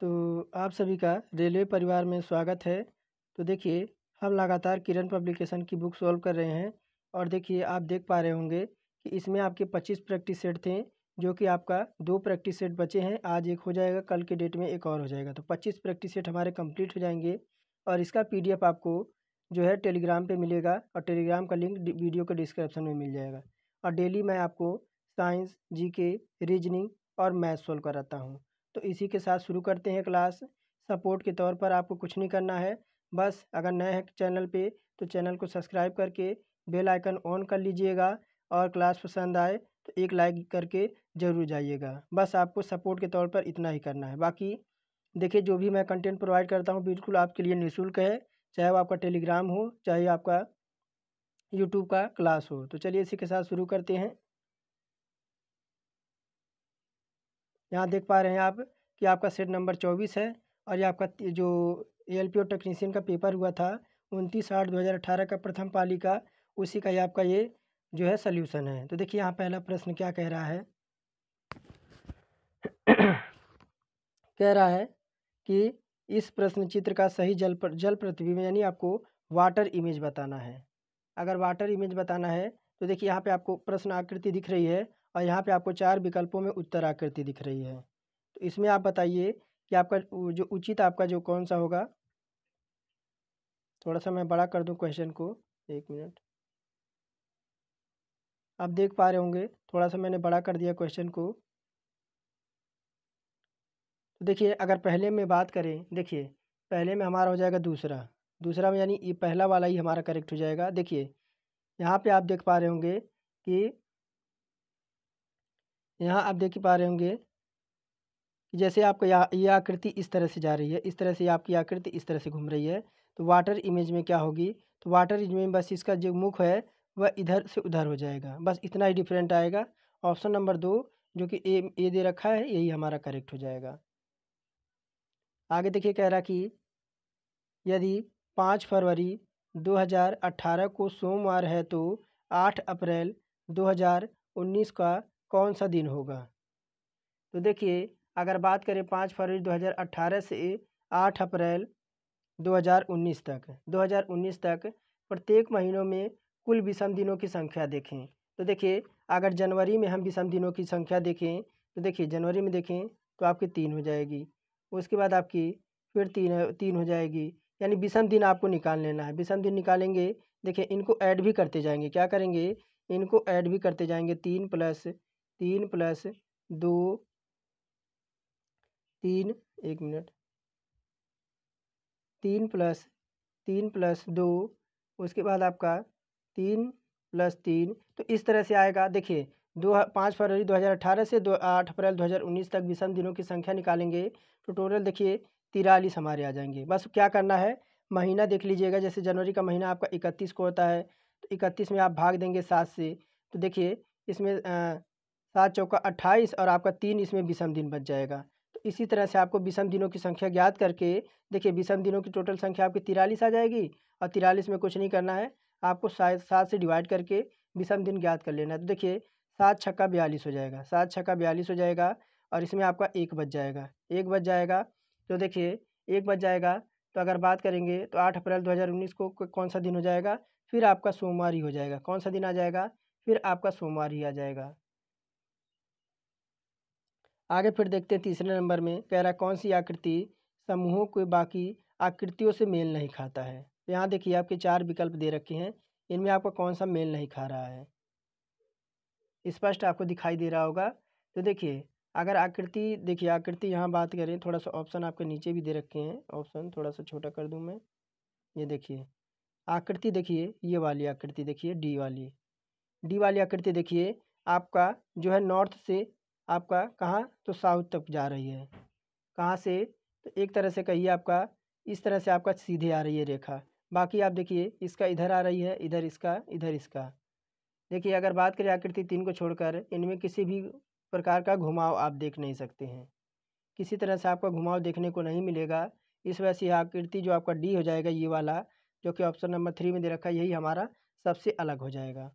तो आप सभी का रेलवे परिवार में स्वागत है। तो देखिए, हम लगातार किरण पब्लिकेशन की बुक सॉल्व कर रहे हैं और देखिए आप देख पा रहे होंगे कि इसमें आपके 25 प्रैक्टिस सेट थे, जो कि आपका 2 प्रैक्टिस सेट बचे हैं। आज एक हो जाएगा, कल के डेट में एक और हो जाएगा। तो 25 प्रैक्टिस सेट हमारे कंप्लीट हो जाएंगे और इसका पीडीएफ आपको जो है टेलीग्राम पे मिलेगा और टेलीग्राम का लिंक वीडियो के डिस्क्रिप्शन में मिल जाएगा। और डेली मैं आपको साइंस, जीके, रीजनिंग और मैथ सॉल्व कराता हूँ। तो इसी के साथ शुरू करते हैं क्लास। सपोर्ट के तौर पर आपको कुछ नहीं करना है, बस अगर नए हैं चैनल पे तो चैनल को सब्सक्राइब करके बेल आइकन ऑन कर लीजिएगा और क्लास पसंद आए तो एक लाइक करके ज़रूर जाइएगा। बस आपको सपोर्ट के तौर पर इतना ही करना है। बाकी देखिए, जो भी मैं कंटेंट प्रोवाइड करता हूँ बिल्कुल आपके लिए निःशुल्क है, चाहे वो आपका टेलीग्राम हो चाहे आपका यूट्यूब का क्लास हो। तो चलिए इसी के साथ शुरू करते हैं। यहाँ देख पा रहे हैं आप कि आपका सेट नंबर 24 है और ये आपका जो एएलपी और टेक्नीशियन का पेपर हुआ था 29/8/2018 का प्रथम पाली का, उसी का ये आपका ये जो है सल्यूशन है। तो देखिए यहाँ पहला प्रश्न क्या कह रहा है कह रहा है कि इस प्रश्न चित्र का सही जल प्रतिबिंब यानी आपको वाटर इमेज बताना है। अगर वाटर इमेज बताना है तो देखिए यहाँ पे आपको प्रश्न आकृति दिख रही है और यहाँ पे आपको 4 विकल्पों में उत्तर आकृति दिख रही है। तो इसमें आप बताइए कि आपका जो उचित आपका जो कौन सा होगा। थोड़ा सा मैं बड़ा कर दूं क्वेश्चन को, 1 मिनट। आप देख पा रहे होंगे थोड़ा सा मैंने बड़ा कर दिया क्वेश्चन को। तो देखिए अगर पहले में बात करें, देखिए पहले में हमारा हो जाएगा दूसरा, दूसरा में यानी ये पहला वाला ही हमारा करेक्ट हो जाएगा। देखिए यहाँ पे आप देख पा रहे होंगे कि यहाँ आप देख पा रहे होंगे कि जैसे आपको ये आकृति इस तरह से जा रही है, इस तरह से आपकी आकृति इस तरह से घूम रही है। तो वाटर इमेज में क्या होगी, तो वाटर इमेज में बस इसका जो मुख है वह इधर से उधर हो जाएगा, बस इतना ही डिफरेंट आएगा। ऑप्शन नंबर 2 जो कि ए दे रखा है यही हमारा करेक्ट हो जाएगा। आगे देखिए कह रहा कि यदि 5 फरवरी 2018 को सोमवार है तो 8 अप्रैल 2019 का कौन सा दिन होगा। तो देखिए अगर बात करें 5 फरवरी 2018 से 8 अप्रैल 2019 तक प्रत्येक महीनों में कुल विषम दिनों की संख्या देखें। तो देखिए अगर जनवरी में हम विषम दिनों की संख्या देखें तो देखिए जनवरी में देखें तो आपकी 3 हो जाएगी, उसके बाद आपकी फिर 3 हो जाएगी, यानी विषम दिन आपको निकाल लेना है। विषम दिन निकालेंगे, देखिए इनको ऐड भी करते जाएंगे, क्या करेंगे इनको ऐड भी करते जाएंगे। 3 + 2 3 1 मिनट 3 + 2 उसके बाद आपका 3 + 3, तो इस तरह से आएगा। देखिए 5 फरवरी 2018 से 8 अप्रैल 2019 तक विषम दिनों की संख्या निकालेंगे तो टोटल देखिए 43 हमारे आ जाएंगे। बस क्या करना है, महीना देख लीजिएगा। जैसे जनवरी का महीना आपका 31 को होता है, तो 31 में आप भाग देंगे 7 से, तो देखिए इसमें 7 चौका 28 और आपका 3 इसमें विषम दिन बच जाएगा। तो इसी तरह से आपको विषम दिनों की संख्या ज्ञात करके देखिए विषम दिनों की टोटल संख्या आपकी 43 आ जाएगी और 43 में कुछ नहीं करना है, आपको 7 से डिवाइड करके विषम दिन ज्ञात कर लेना है। तो देखिए 7 छक्का 42 हो जाएगा, 7 छक्का 42 हो जाएगा और इसमें आपका 1 बच जाएगा, 1 बच जाएगा। तो देखिए 1 बच जाएगा, तो अगर बात करेंगे तो 8 अप्रैल 2019 को कौन सा दिन हो जाएगा, फिर आपका सोमवार ही हो जाएगा। कौन सा दिन आ जाएगा, फिर आपका सोमवार ही आ जाएगा। आगे फिर देखते हैं तीसरे नंबर में कह रहा है कौन सी आकृति समूहों के बाकी आकृतियों से मेल नहीं खाता है। तो यहाँ देखिए आपके 4 विकल्प दे रखे हैं, इनमें आपका कौन सा मेल नहीं खा रहा है, स्पष्ट आपको दिखाई दे रहा होगा। तो देखिए अगर आकृति, देखिए आकृति यहाँ बात करें, थोड़ा सा ऑप्शन आपके नीचे भी दे रखे हैं, ऑप्शन थोड़ा सा छोटा कर दूँ मैं। ये देखिए आकृति, देखिए ये वाली आकृति देखिए डी वाली आकृति देखिए आपका जो है नॉर्थ से आपका कहाँ तो साउथ तक जा रही है। कहाँ से, तो एक तरह से कहिए आपका इस तरह से आपका सीधे आ रही है रेखा। बाकी आप देखिए इसका इधर आ रही है, इधर इसका, इधर इसका। देखिए अगर बात करें आकृति 3 को छोड़कर, इनमें किसी भी प्रकार का घुमाव आप देख नहीं सकते हैं, किसी तरह से आपका घुमाव देखने को नहीं मिलेगा। इस वजह से आकृति जो आपका डी हो जाएगा, ये वाला जो कि ऑप्शन नंबर 3 में दे रखा है, यही हमारा सबसे अलग हो जाएगा।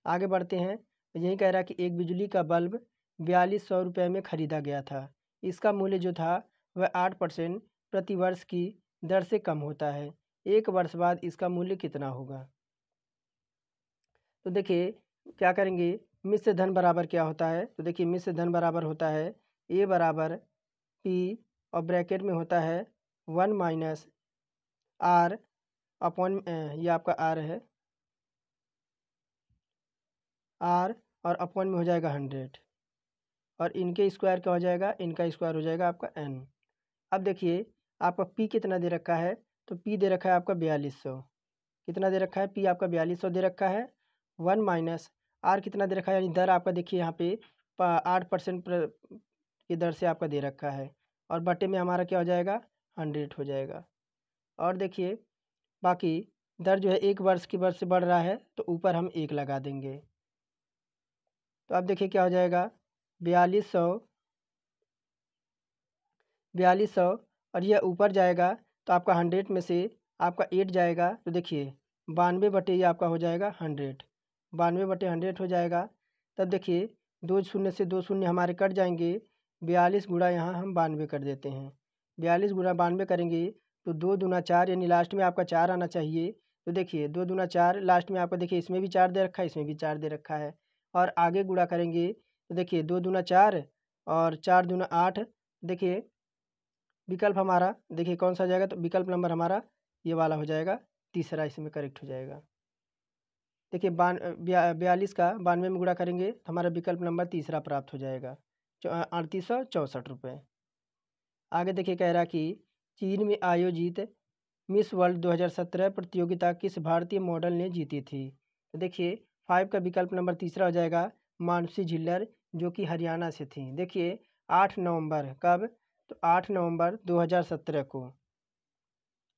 आगे बढ़ते हैं, यही कह रहा है कि एक बिजली का बल्ब 4200 रुपये में ख़रीदा गया था, इसका मूल्य जो था वह 8% प्रतिवर्ष की दर से कम होता है, 1 वर्ष बाद इसका मूल्य कितना होगा। तो देखिए क्या करेंगे, मिश्र धन बराबर क्या होता है। तो देखिए मिश्र धन बराबर होता है ए बराबर पी और ब्रैकेट में होता है 1 माइनस आर अपॉन ये आपका आर है, आर और अपॉन में हो जाएगा 100 और इनके स्क्वायर क्या हो जाएगा, इनका स्क्वायर हो जाएगा आपका एन। अब देखिए आपका पी कितना दे रखा है, तो पी दे रखा है आपका 4200। कितना दे रखा है, पी आपका 4200 दे रखा है। 1 माइनस आर कितना दे रखा है, यानी दर आपका देखिए यहाँ पे 8% की दर से आपका दे रखा है और बटे में हमारा क्या हो जाएगा, 100 हो जाएगा। और देखिए बाकी दर जो है 1 वर्ष की वर्ष से बढ़ रहा है तो ऊपर हम 1 लगा देंगे। तो अब देखिए क्या हो जाएगा, 4200 और यह ऊपर जाएगा तो आपका 100 में से आपका 8 जाएगा, तो देखिए 92 बटे ये आपका हो जाएगा 100, 92 बटे 100 हो जाएगा। तब देखिए 2 शून्य से 2 शून्य हमारे कट जाएंगे, 42 गुणा यहाँ हम 92 कर देते हैं। 42 गुणा 92 करेंगे तो 2 दूना 4, यानी लास्ट में आपका 4 आना चाहिए। तो देखिए 2 दूना 4, लास्ट में आपका देखिए इसमें भी 4 दे रखा है, इसमें भी 4 दे रखा है। और आगे गुणा करेंगे तो देखिए 2 दूना 4 और 4 दूना 8। देखिए विकल्प हमारा देखिए कौन सा हो जाएगा, तो विकल्प नंबर हमारा ये वाला हो जाएगा, तीसरा इसमें करेक्ट हो जाएगा। देखिए 42 का 92 में गुणा करेंगे तो हमारा विकल्प नंबर तीसरा प्राप्त हो जाएगा, 3864 रुपये। आगे देखिए कह रहा कि चीन में आयोजित मिस वर्ल्ड 2017 प्रतियोगिता किस भारतीय मॉडल ने जीती थी। तो देखिए 5 का विकल्प नंबर तीसरा हो जाएगा, मानसी झिल्लर, जो कि हरियाणा से थी। देखिए 8 नवंबर कब, तो 8 नवंबर 2017 को,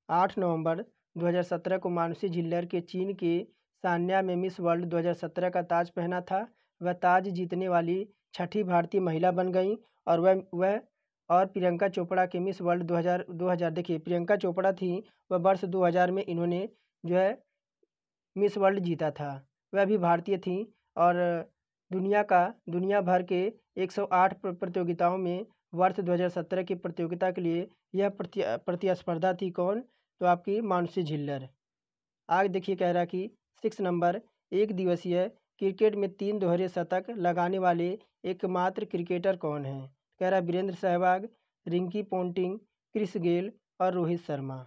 8 नवंबर 2017 को मानसी झिल्लर के चीन के सान्या में मिस वर्ल्ड 2017 का ताज पहना था। वह ताज जीतने वाली छठी भारतीय महिला बन गई और वह और प्रियंका चोपड़ा के मिस वर्ल्ड 2000 देखिए प्रियंका चोपड़ा थी, वह वर्ष 2000 में इन्होंने जो है मिस वर्ल्ड जीता था। वह भी भारतीय थी और दुनिया भर के 108 प्रतियोगिताओं में वर्ष 2017 की प्रतियोगिता के लिए यह प्रतिस्पर्धा थी कौन, तो आपकी मानसी झिल्लर। आगे देखिए कह रहा कि 6 नंबर, एक दिवसीय क्रिकेट में 3 दोहरे शतक लगाने वाले एकमात्र क्रिकेटर कौन है। कह रहा Virender Sehwag, Ricky Ponting, Chris Gayle और रोहित शर्मा।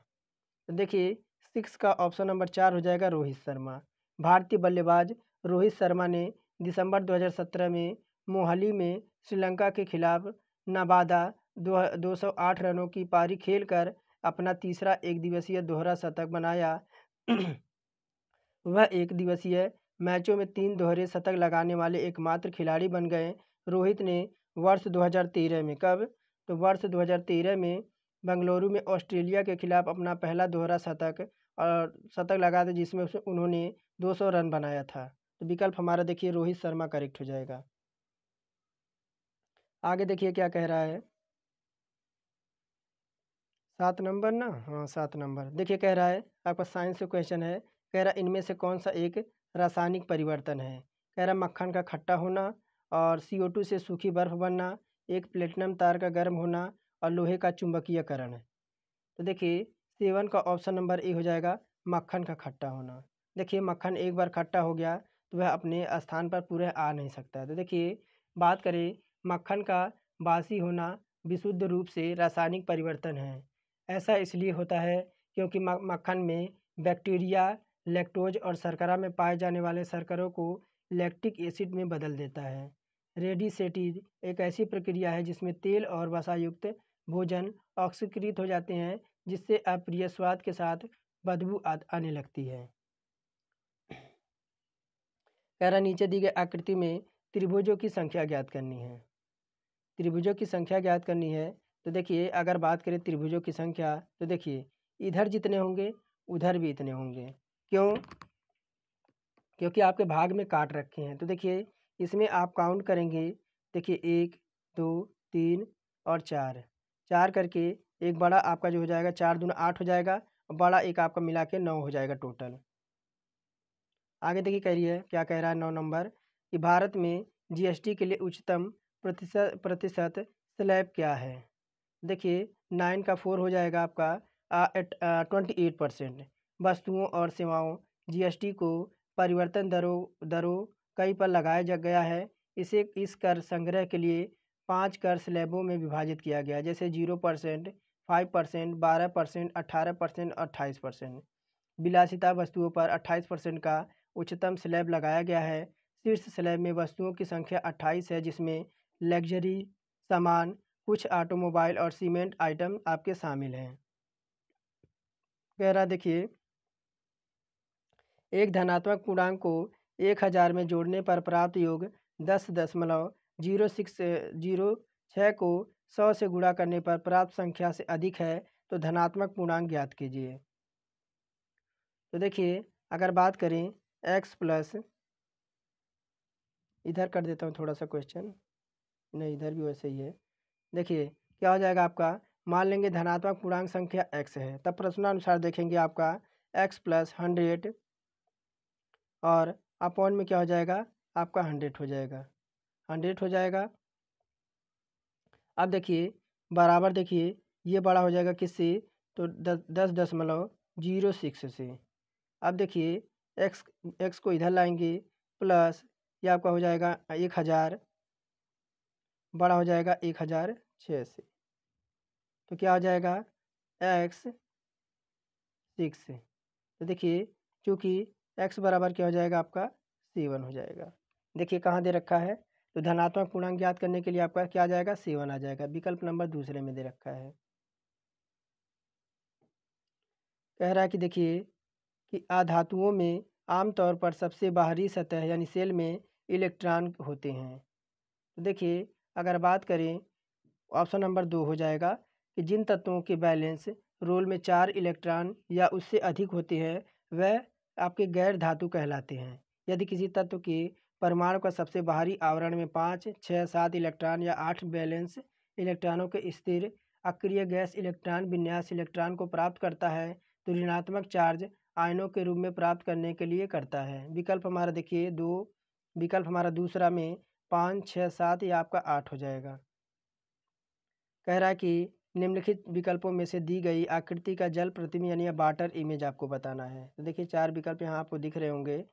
तो देखिए 6 का ऑप्शन नंबर 4 हो जाएगा, रोहित शर्मा। भारतीय बल्लेबाज रोहित शर्मा ने दिसंबर 2017 में मोहाली में श्रीलंका के खिलाफ नवादा 208 रनों की पारी खेलकर अपना तीसरा एक दिवसीय दोहरा शतक बनाया। वह एक दिवसीय मैचों में 3 दोहरे शतक लगाने वाले एकमात्र खिलाड़ी बन गए। रोहित ने वर्ष 2013 में कब, तो वर्ष 2013 में बेंगलुरु में ऑस्ट्रेलिया के खिलाफ अपना पहला दोहरा शतक लगा था, जिसमें उन्होंने 200 रन बनाया था। तो विकल्प हमारा देखिए रोहित शर्मा करेक्ट हो जाएगा। आगे देखिए क्या कह रहा है, 7 नंबर ना, हाँ 7 नंबर। देखिए कह रहा है आपका साइंस से क्वेश्चन है, कह रहा इनमें से कौन सा एक रासायनिक परिवर्तन है। कह रहा मक्खन का खट्टा होना और CO2 से सूखी बर्फ बनना, एक प्लेटिनम तार का गर्म होना और लोहे का चुंबकीयकरण। तो देखिए 7 का ऑप्शन नंबर ए हो जाएगा, मक्खन का खट्टा होना। देखिए मक्खन एक बार खट्टा हो गया तो वह अपने स्थान पर पूरे आ नहीं सकता। तो देखिए बात करें मक्खन का बासी होना विशुद्ध रूप से रासायनिक परिवर्तन है। ऐसा इसलिए होता है क्योंकि मक्खन में बैक्टीरिया लैक्टोज और शर्करा में पाए जाने वाले शर्करों को लैक्टिक एसिड में बदल देता है। रेडिसेटीज एक ऐसी प्रक्रिया है जिसमें तेल और वसायुक्त भोजन ऑक्सीकृत हो जाते हैं, जिससे अप्रिय स्वाद के साथ बदबू आने लगती है। कह रहा नीचे दी गई आकृति में त्रिभुजों की संख्या ज्ञात करनी है। त्रिभुजों की संख्या ज्ञात करनी है तो देखिए अगर बात करें त्रिभुजों की संख्या, तो देखिए इधर जितने होंगे उधर भी इतने होंगे। क्यों, क्योंकि आपके भाग में काट रखे हैं। तो देखिए इसमें आप काउंट करेंगे, देखिए 1 2 3 और 4 करके एक बड़ा आपका जो हो जाएगा 4 दूना 8 हो जाएगा और बड़ा एक आपका मिला के 9 हो जाएगा टोटल। आगे देखिए कह रही है क्या कह रहा है 9 नंबर कि भारत में GST के लिए उच्चतम प्रतिशत स्लैब क्या है। देखिए 9 का 4 हो जाएगा आपका 28%। वस्तुओं और सेवाओं जीएसटी को परिवर्तन दरों कई पर लगाया गया है। इसे इस कर संग्रह के लिए 5 कर स्लैबों में विभाजित किया गया है, जैसे 0%, 5%, 12%, 18% और 28%। विलासिता वस्तुओं पर 28% का उच्चतम स्लैब लगाया गया है। शीर्ष स्लैब में वस्तुओं की संख्या 28 है, जिसमें लग्जरी सामान, कुछ ऑटोमोबाइल और सीमेंट आइटम आपके शामिल हैं। कह रहा देखिए, एक धनात्मक पूर्णांक को 1000 में जोड़ने पर प्राप्त योग 10.06 को 100 से गुणा करने पर प्राप्त संख्या से अधिक है, तो धनात्मक पूर्णांक ज्ञात कीजिए। तो देखिए, अगर बात करें x प्लस, इधर कर देता हूँ थोड़ा सा क्वेश्चन, नहीं इधर भी वैसे ही है। देखिए क्या हो जाएगा आपका, मान लेंगे धनात्मक पूर्णांक संख्या x है, तब प्रश्नानुसार देखेंगे आपका x प्लस 100 और अपॉन में क्या हो जाएगा आपका 100 हो जाएगा, 100 हो जाएगा। अब देखिए बराबर, देखिए ये बड़ा हो जाएगा किससे, तो 10.06 से। अब देखिए x को इधर लाएंगे प्लस, ये आपका हो जाएगा 1000, बड़ा हो जाएगा 1006 से, तो क्या हो जाएगा x 6। तो देखिए चूँकि x बराबर क्या हो जाएगा आपका 7 हो जाएगा। देखिए कहाँ दे रखा है, तो धनात्मक पूर्णांक ज्ञात करने के लिए आपका क्या आ जाएगा 7 आ जाएगा, विकल्प नंबर दूसरे में दे रखा है। कह रहा है कि देखिए कि अधातुओं में आमतौर पर सबसे बाहरी सतह यानी सेल में इलेक्ट्रॉन होते हैं। तो देखिए अगर बात करें, ऑप्शन नंबर 2 हो जाएगा कि जिन तत्वों के बैलेंस रोल में 4 इलेक्ट्रॉन या उससे अधिक होते हैं वह आपके गैर धातु कहलाते हैं। यदि किसी तत्व के परमाणु का सबसे बाहरी आवरण में 5, 6, 7 इलेक्ट्रॉन या 8 बैलेंस इलेक्ट्रॉनों के स्थिर अक्रिय गैस इलेक्ट्रॉन विन्यास इलेक्ट्रॉन को प्राप्त करता है, तो ऋणात्मक चार्ज आयनों के रूप में प्राप्त करने के लिए करता है। विकल्प हमारा देखिए 2, विकल्प हमारा दूसरा में 5, 6, 7 या आपका 8 हो जाएगा। कह रहा है कि निम्नलिखित विकल्पों में से दी गई आकृति का जल प्रतिबिंब यानी वाटर इमेज आपको बताना है। तो देखिए 4 विकल्प यहाँ आपको दिख रहे होंगे,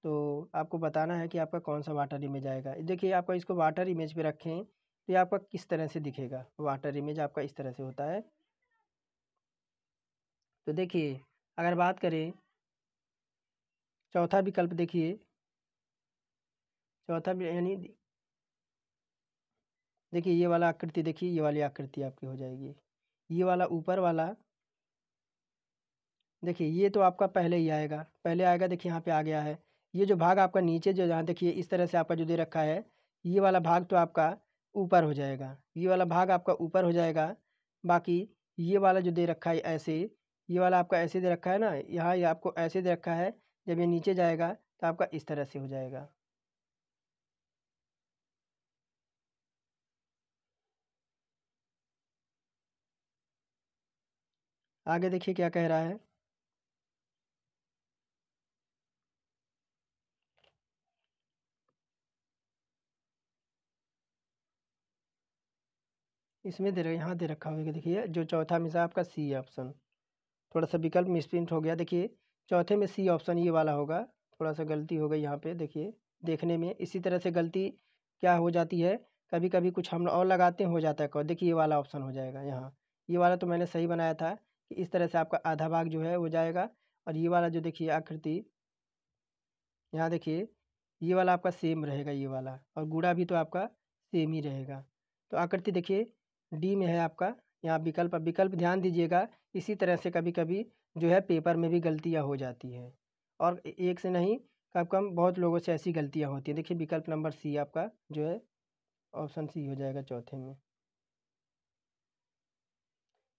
तो आपको बताना है कि आपका कौन सा वाटर इमेज आएगा। देखिए आपको इसको वाटर इमेज पे रखें तो ये आपका किस तरह से दिखेगा, वाटर इमेज आपका इस तरह से होता है। तो देखिए अगर बात करें चौथा विकल्प, देखिए चौथा यानी देखिए ये वाला आकृति, देखिए ये वाली आकृति आपकी हो जाएगी। ये वाला ऊपर वाला देखिए ये तो आपका पहले ही आएगा, पहले आएगा। देखिए यहाँ पे आ गया है। ये जो भाग आपका नीचे जो जहाँ देखिए इस तरह से आपका जो दे रखा है, ये वाला भाग तो आपका ऊपर हो जाएगा, ये वाला भाग आपका ऊपर हो जाएगा। बाकी ये वाला जो दे रखा है ऐसे, ये वाला आपका ऐसे दे रखा है ना, यहाँ ये आपको ऐसे दे रखा है, जब ये नीचे जाएगा तो आपका इस तरह से हो जाएगा। आगे देखिए क्या कह रहा है, इसमें यहाँ दे रखा होगा। देखिए जो चौथा में से आपका सी ऑप्शन, थोड़ा सा विकल्प मिसप्रिंट हो गया। देखिए चौथे में सी ऑप्शन ये वाला होगा, थोड़ा सा गलती हो गई यहाँ पे। देखिए देखने में इसी तरह से गलती क्या हो जाती है, कभी कभी कुछ हम और लगाते हैं हो जाता है। देखिए ये वाला ऑप्शन हो जाएगा यहाँ, ये वाला तो मैंने सही बनाया था कि इस तरह से आपका आधा भाग जो है हो जाएगा। और ये वाला जो देखिए आकृति यहाँ देखिए, ये वाला आपका सेम रहेगा ये वाला, और गुणा भी तो आपका सेम ही रहेगा। तो आकृति देखिए डी में है आपका यहाँ विकल्प। विकल्प ध्यान दीजिएगा, इसी तरह से कभी कभी जो है पेपर में भी गलतियाँ हो जाती हैं, और एक से नहीं कम कम बहुत लोगों से ऐसी गलतियाँ होती हैं। देखिए विकल्प नंबर सी आपका जो है ऑप्शन सी हो जाएगा चौथे में।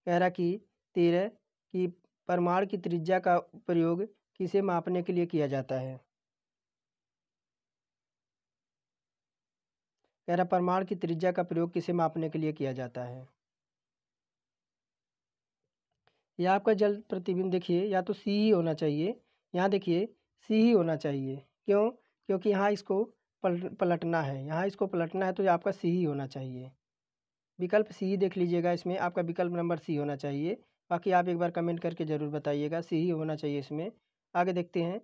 कह रहा कि 13 कि परमाणु की त्रिज्या का प्रयोग किसे मापने के लिए किया जाता है। कह रहा परमाणु की त्रिज्या का प्रयोग किसे मापने के लिए किया जाता है। या आपका जल प्रतिबिंब देखिए या तो सी ही होना चाहिए, यहाँ देखिए सी ही होना चाहिए। क्यों? क्योंकि यहाँ इसको पलटना है, यहाँ इसको पलटना है, तो ये आपका सी ही होना चाहिए। विकल्प सी ही देख लीजिएगा, इसमें आपका विकल्प नंबर सी होना चाहिए। बाकी आप एक बार कमेंट करके ज़रूर बताइएगा, सी ही होना चाहिए इसमें। आगे देखते हैं।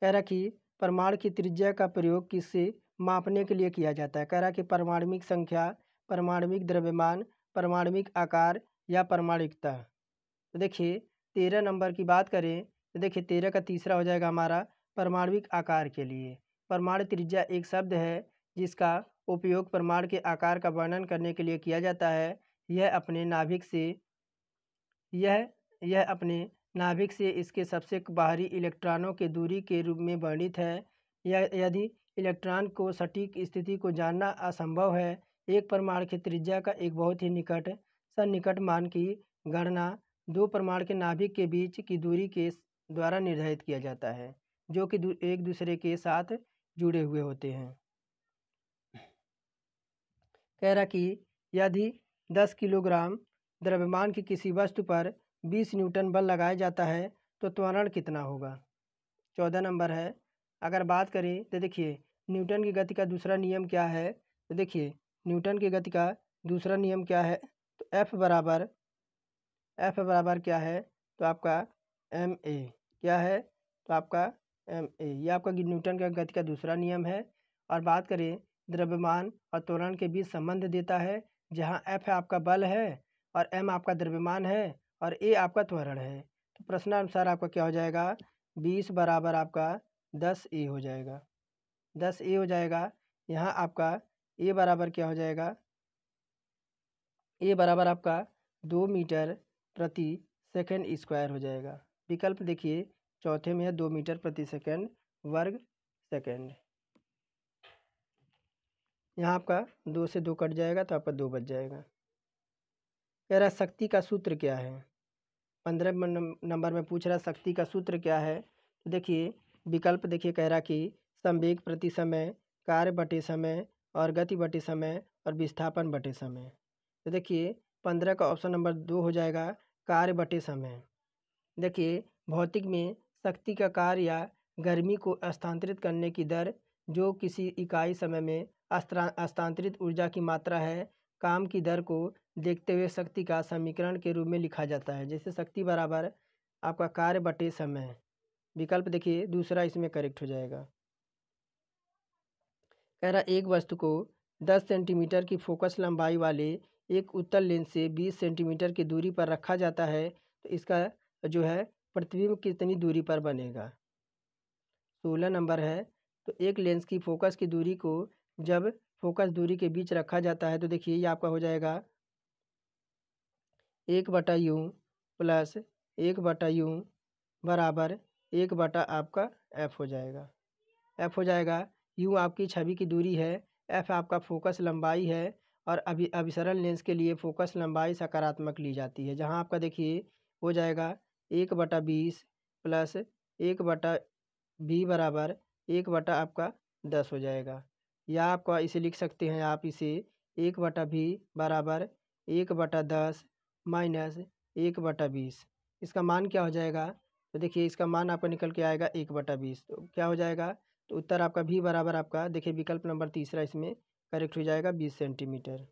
कह रहा कि परमाणु की त्रिज्या का प्रयोग किससे मापने के लिए किया जाता है। कह रहा कि परमाणविक संख्या, परमाणविक द्रव्यमान, परमाणविक आकार या परमाणुकता। तो देखिए 13 नंबर की बात करें तो देखिए 13 का तीसरा हो जाएगा हमारा परमाणविक आकार के लिए। परमाणु त्रिज्या एक शब्द है जिसका उपयोग परमाणु के आकार का वर्णन करने के लिए किया जाता है। यह अपने नाभिक से यह यह अपने नाभिक से इसके सबसे बाहरी इलेक्ट्रॉनों के दूरी के रूप में वर्णित है। यह यदि इलेक्ट्रॉन को सटीक स्थिति को जानना असंभव है, एक परमाणु की त्रिज्या का एक बहुत ही सन्निकट मान की गणना दो परमाणु के नाभिक के बीच की दूरी के द्वारा निर्धारित किया जाता है, जो कि एक दूसरे के साथ जुड़े हुए होते हैं। कह रहा कि यदि 10 किलोग्राम द्रव्यमान की किसी वस्तु पर 20 न्यूटन बल लगाया जाता है तो त्वरण कितना होगा। 14 नंबर है। अगर बात करें तो देखिए न्यूटन की गति का दूसरा नियम क्या है। तो देखिए न्यूटन की गति का दूसरा नियम क्या है। तो एफ बराबर क्या है। तो आपका एम ए क्या है। तो आपका एम ए ये आपका न्यूटन का गति का दूसरा नियम है। और बात करें द्रव्यमान और त्वरण के बीच संबंध देता है, जहाँ एफ आपका बल है और एम आपका द्रव्यमान है और ए आपका त्वरण है। तो प्रश्नानुसार आपका क्या हो जाएगा, 20 बराबर आपका 10 ए हो जाएगा। 10 ए हो जाएगा। यहाँ आपका ए बराबर क्या हो जाएगा, ए बराबर आपका 2 मीटर प्रति सेकंड स्क्वायर हो जाएगा। विकल्प देखिए चौथे में है 2 मीटर प्रति सेकंड वर्ग सेकंड। यहाँ आपका 2 से 2 कट जाएगा तो आपका 2 बच जाएगा। कह रहा शक्ति का सूत्र क्या है। 15 नंबर में पूछ रहा शक्ति का सूत्र क्या है। तो देखिए विकल्प देखिए कह रहा कि संवेग प्रति समय, कार्य बटे समय और गति बटे समय और विस्थापन बटे समय। तो देखिए 15 का ऑप्शन नंबर 2 हो जाएगा, कार्य बटे समय। देखिए भौतिक में शक्ति का कार्य या गर्मी को स्थानांतरित करने की दर जो किसी इकाई समय में हस्तांतरित ऊर्जा की मात्रा है, काम की दर को देखते हुए शक्ति का समीकरण के रूप में लिखा जाता है। जैसे शक्ति बराबर आपका कार्य बटे समय। विकल्प देखिए दूसरा इसमें करेक्ट हो जाएगा। कह रहा एक वस्तु को 10 सेंटीमीटर की फोकस लंबाई वाले एक उत्तल लेंस से 20 सेंटीमीटर की दूरी पर रखा जाता है तो इसका जो है प्रतिबिंब कितनी दूरी पर बनेगा। 16 नंबर है। तो एक लेंस की फोकस की दूरी को जब फोकस दूरी के बीच रखा जाता है तो देखिए ये आपका हो जाएगा 1/u प्लस 1/u बराबर 1/ आपका एफ हो जाएगा। एफ हो जाएगा। यू आपकी छवि की दूरी है, एफ आपका फोकस लंबाई है और अभिसरण लेंस के लिए फोकस लंबाई सकारात्मक ली जाती है, जहां आपका देखिए हो जाएगा 1/20 प्लस 1/v बराबर 1/ आपका 10 हो जाएगा। या आपका इसे लिख सकते हैं आप इसे 1/v बराबर 1/10 माइनस 1/20। इसका मान क्या हो जाएगा। तो देखिए इसका मान आपका निकल के आएगा 1/20। तो क्या हो जाएगा, तो उत्तर आपका भी बराबर आपका देखिए विकल्प नंबर तीसरा इसमें करेक्ट हो जाएगा 20 सेंटीमीटर।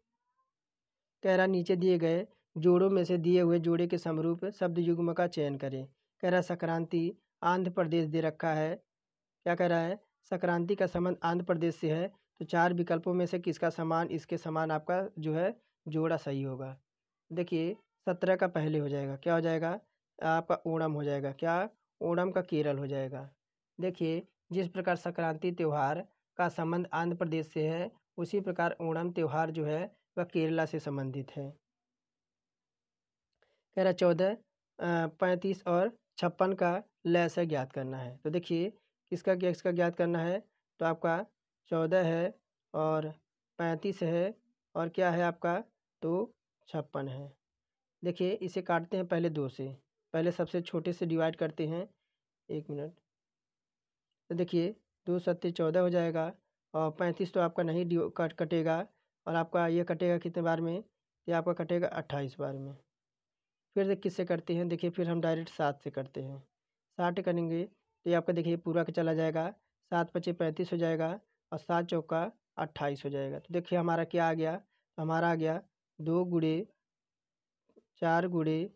कह रहा नीचे दिए गए जोड़ों में से दिए हुए जोड़े के समरूप शब्द युग्म का चयन करें। कह रहा संक्रांति आंध्र प्रदेश दे रखा है। क्या कह रहा है, संक्रांति का संबंध आंध्र प्रदेश से है तो 4 विकल्पों में से किसका समान इसके समान आपका जो है जोड़ा सही होगा। देखिए 17 का पहले हो जाएगा, क्या हो जाएगा आपका ओणम हो जाएगा। क्या, ओणम का केरल हो जाएगा। देखिए जिस प्रकार संक्रांति त्यौहार का संबंध आंध्र प्रदेश से है उसी प्रकार ओणम त्यौहार जो है वह केरला से संबंधित है। कह रहा 14 35 और 56 का लय ज्ञात करना है। तो देखिए किसका ज्ञात करना है। तो आपका 14 है और 35 है और क्या है आपका, तो 56 है। देखिए इसे काटते हैं पहले 2 से, पहले सबसे छोटे से डिवाइड करते हैं। 1 मिनट। तो देखिए 2 सत्ते 14 हो जाएगा और 35 तो आपका नहीं कटेगा और आपका ये कटेगा कितने बार में, ये आपका कटेगा 28 बार में। फिर किससे करते हैं, देखिए फिर हम डायरेक्ट 7 से करते हैं। 60 करेंगे तो ये आपका देखिए पूरा का चला जाएगा, 7 × 5 = 35 हो जाएगा और 7 चौका 28 हो जाएगा। तो देखिए हमारा क्या आ गया, तो हमारा आ गया 2 गुणे 4 गुणे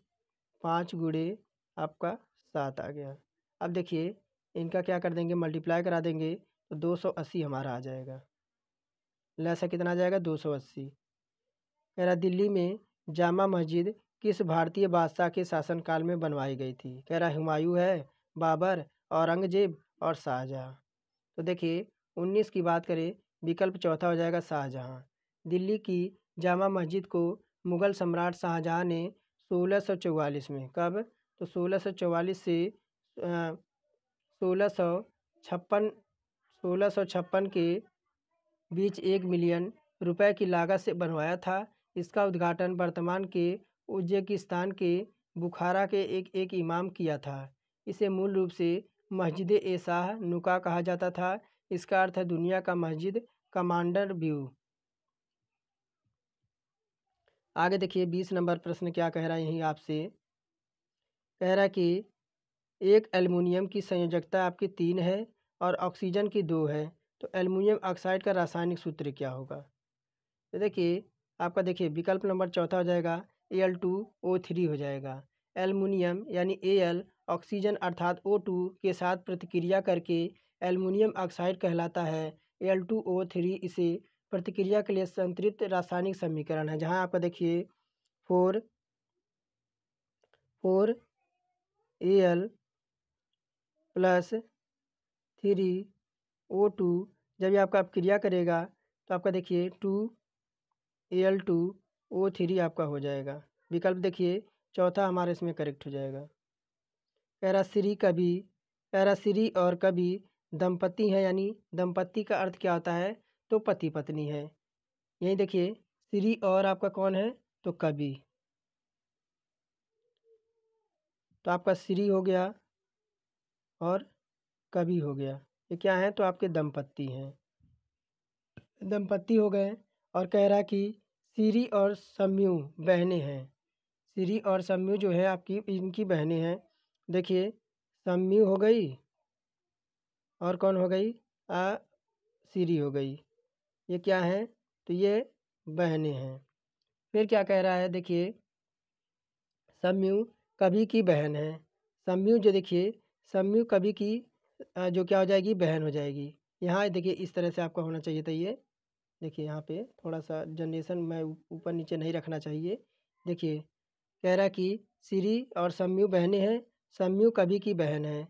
5 गुणे आपका 7 आ गया। अब देखिए इनका क्या कर देंगे, मल्टीप्लाई करा देंगे तो 280 हमारा आ जाएगा। लैसा कितना आ जाएगा, 280। कह रहा दिल्ली में जामा मस्जिद किस भारतीय बादशाह के शासनकाल में बनवाई गई थी। कह रहा हुमायूं है, बाबर, औरंगजेब और शाहजहाँ। तो देखिए 19 की बात करें, विकल्प चौथा हो जाएगा शाहजहाँ। दिल्ली की जामा मस्जिद को मुग़ल सम्राट शाहजहाँ ने 1644 में, कब, तो 1644 से 1656 के बीच 1 मिलियन रुपए की लागत से बनवाया था। इसका उद्घाटन वर्तमान के उज्बेकिस्तान के बुखारा के एक इमाम किया था। इसे मूल रूप से मस्जिद ए शाह नुका कहा जाता था। इसका अर्थ है दुनिया का मस्जिद कमांडर व्यू। आगे देखिए 20 नंबर प्रश्न क्या कह रहा है यहीं आपसे। कह रहा है कि एक एल्युमिनियम की संयोजकता आपकी 3 है और ऑक्सीजन की 2 है, तो एल्युमिनियम ऑक्साइड का रासायनिक सूत्र क्या होगा। तो देखिए आपका देखिए विकल्प नंबर चौथा हो जाएगा Al2O3 हो जाएगा। एल्युमिनियम यानी Al ऑक्सीजन अर्थात O2 के साथ प्रतिक्रिया करके एल्युमिनियम ऑक्साइड कहलाता है। Al2O3 इसे प्रतिक्रिया के लिए संतृप्त रासायनिक समीकरण है, जहां आपका देखिए 4 Al प्लस 3O2 जब ये आपका क्रिया करेगा तो आपका देखिए 2Al2O3 आपका हो जाएगा। विकल्प देखिए चौथा हमारे इसमें करेक्ट हो जाएगा। कह रहा श्री और कवि दंपति हैं, यानी दंपति का अर्थ क्या होता है, तो पति पत्नी है। यही देखिए श्री और आपका कौन है, तो कवि। तो आपका श्री हो गया और कवि हो गया, ये क्या है, तो आपके दंपति हैं, दंपति हो गए। और कह रहा कि श्री और सम्यू बहनें हैं। श्री और सम्यू जो है आपकी इनकी बहनें हैं। देखिए सम्यू हो गई और कौन हो गई, श्री हो गई। ये क्या है, तो ये बहनें हैं। फिर क्या कह रहा है, देखिए सम्यू कवि की बहन है। सम्यू जो देखिए सम्यू कवि की जो क्या हो जाएगी, बहन हो जाएगी। यहाँ देखिए इस तरह से आपका होना चाहिए था। ये देखिए यहाँ पे थोड़ा सा जनरेशन में ऊपर नीचे नहीं रखना चाहिए। देखिए कह रहा कि श्री और सम्यू बहनें हैं। सम्यू कवि की बहन है,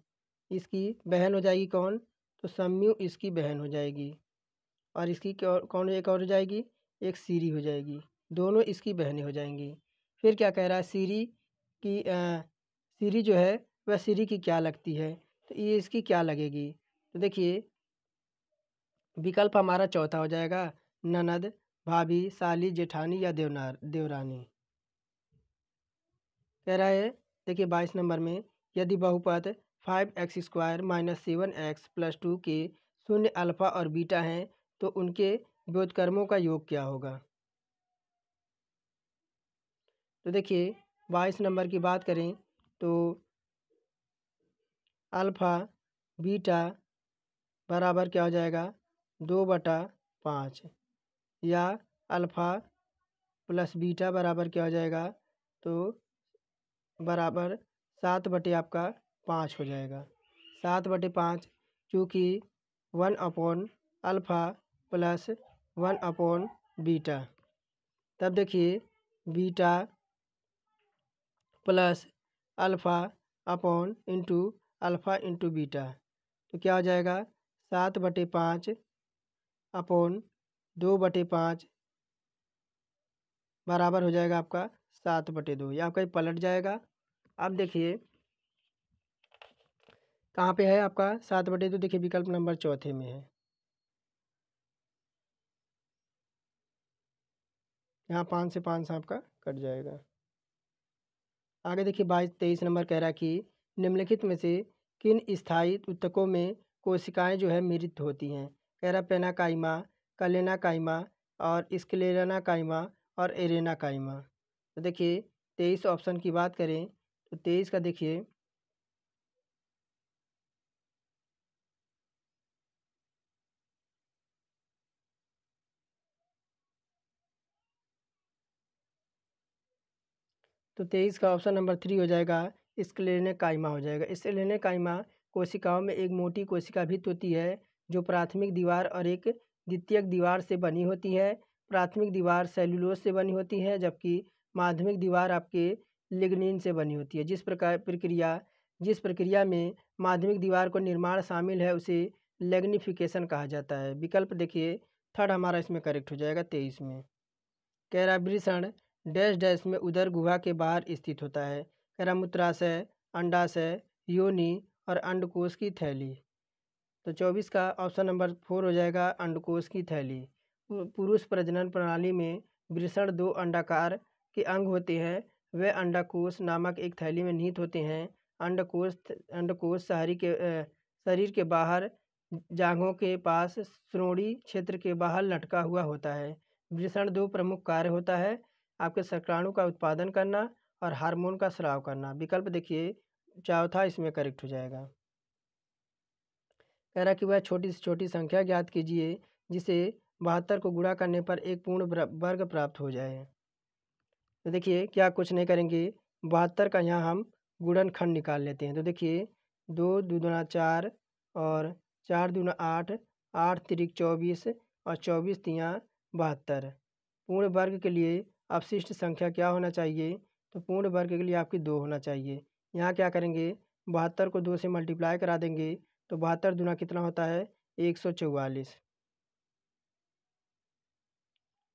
इसकी बहन हो जाएगी कौन, तो सम्यू इसकी बहन हो जाएगी। और इसकी कौन एक और हो जाएगी, एक श्री हो जाएगी। दोनों इसकी बहनें हो जाएंगी। फिर क्या कह रहा है, श्री जो है वह श्री की क्या लगती है, तो ये इसकी क्या लगेगी। तो देखिए विकल्प हमारा चौथा हो जाएगा, ननद, भाभी, साली, जेठानी या देवरानी। कह रहा है देखिए 22 नंबर में, यदि बहुपद 5x² - 7x + 2 के शून्य अल्फा और बीटा हैं तो उनके व्युत्क्रमों का योग क्या होगा। तो देखिए 22 नंबर की बात करें तो अल्फ़ा बीटा बराबर क्या हो जाएगा, 2/5, या अल्फ़ा प्लस बीटा बराबर क्या हो जाएगा, तो बराबर 7/5 हो जाएगा। 7/5 क्योंकि 1/अल्फ़ा प्लस 1/बीटा। तब देखिए beta plus alpha upon into alpha into beta, तो क्या हो जाएगा 7/5 अपॉन 2/5 बराबर हो जाएगा आपका 7/2। ये आपका पलट जाएगा। अब देखिए कहाँ पे है आपका 7/2, देखिए विकल्प नंबर चौथे में है। यहाँ 5 से 5 आपका कट जाएगा। आगे देखिए 23 नंबर कह रहा है कि निम्नलिखित में से किन स्थायी ऊतकों में कोशिकाएं जो है मृत होती हैं। कह रहा पेना काइमा, कलेना काइमा और स्क्लेरना काइमा और एरेना काइमा। तो देखिए 23 ऑप्शन की बात करें तो 23 का देखिए तो 23 का ऑप्शन नंबर 3 हो जाएगा, स्क्लेरोकाइमा हो जाएगा। स्क्लेरोकाइमा कोशिकाओं में एक मोटी कोशिका भित्ति होती है जो प्राथमिक दीवार और एक द्वितीयक दीवार से बनी होती है। प्राथमिक दीवार सेल्यूलोज से बनी होती है जबकि माध्यमिक दीवार आपके लिग्निन से बनी होती है। जिस प्रक्रिया में माध्यमिक दीवार को निर्माण शामिल है उसे लेग्निफिकेशन कहा जाता है। विकल्प देखिए थर्ड हमारा इसमें करेक्ट हो जाएगा 23 में। कह रहा वृषण डैश डैश में उदर गुहा के बाहर स्थित होता है। कह रहा मूत्राशय, अंडाशय, योनि और अंडकोश की थैली। तो 24 का ऑप्शन नंबर 4 हो जाएगा, अंडकोश की थैली। पुरुष प्रजनन प्रणाली में वृषण 2 अंडाकार के अंग होते हैं। वे अंडाकोश नामक एक थैली में निहित होते हैं। अंडकोश शरीर के बाहर जांघों के पास श्रोणि क्षेत्र के बाहर लटका हुआ होता है। वृषण 2 प्रमुख कार्य होता है आपके शुक्राणु का उत्पादन करना और हार्मोन का स्राव करना। विकल्प देखिए चौथा इसमें करेक्ट हो जाएगा। कह रहा कि वह छोटी से छोटी संख्या ज्ञात कीजिए जिसे 72 को गुणा करने पर एक पूर्ण वर्ग प्राप्त हो जाए। तो देखिए क्या कुछ नहीं करेंगे, 72 का यहाँ हम गुणनखंड निकाल लेते हैं। तो देखिए 2 दूना 4 और 4 दूना 8, 8 तिरिक 24 और 24 तियाँ 72। पूर्ण वर्ग के लिए अवशिष्ट संख्या क्या होना चाहिए? तो पूर्ण वर्ग के लिए आपकी 2 होना चाहिए। यहाँ क्या करेंगे, 72 को 2 से मल्टीप्लाई करा देंगे तो 72 दूना कितना होता है 144।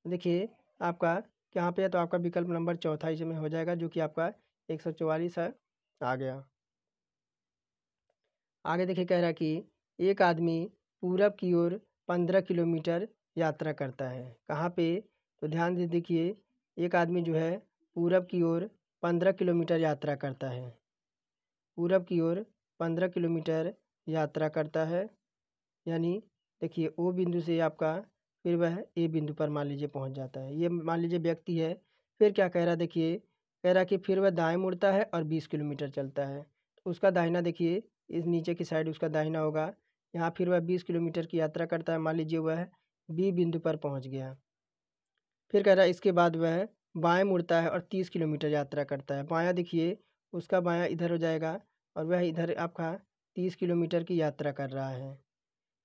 देखिए आपका यहाँ पे है तो आपका विकल्प नंबर चौथा इसमें हो जाएगा जो कि आपका 144 है, आ गया। आगे देखिए कह रहा कि एक आदमी पूरब की ओर 15 किलोमीटर यात्रा करता है। कहाँ पे? तो ध्यान से देखिए, एक आदमी जो है पूरब की ओर 15 किलोमीटर यात्रा करता है। पूरब की ओर 15 किलोमीटर यात्रा करता है, यानी देखिए ओ बिंदु से आपका फिर वह ए बिंदु पर मान लीजिए पहुंच जाता है। ये मान लीजिए व्यक्ति है। फिर क्या कह रहा देखिए, कह रहा कि फिर वह दाएं मुड़ता है और 20 किलोमीटर चलता है। तो उसका दाहिना देखिए इस नीचे की साइड उसका दाहिना होगा। यहाँ फिर वह 20 किलोमीटर की यात्रा करता है, मान लीजिए वह बी बिंदु पर पहुँच गया। फिर कह रहा है इसके बाद वह बाएँ मुड़ता है और 30 किलोमीटर यात्रा करता है। बायाँ देखिए उसका बायाँ इधर हो जाएगा और वह इधर आपका 30 किलोमीटर की यात्रा कर रहा है।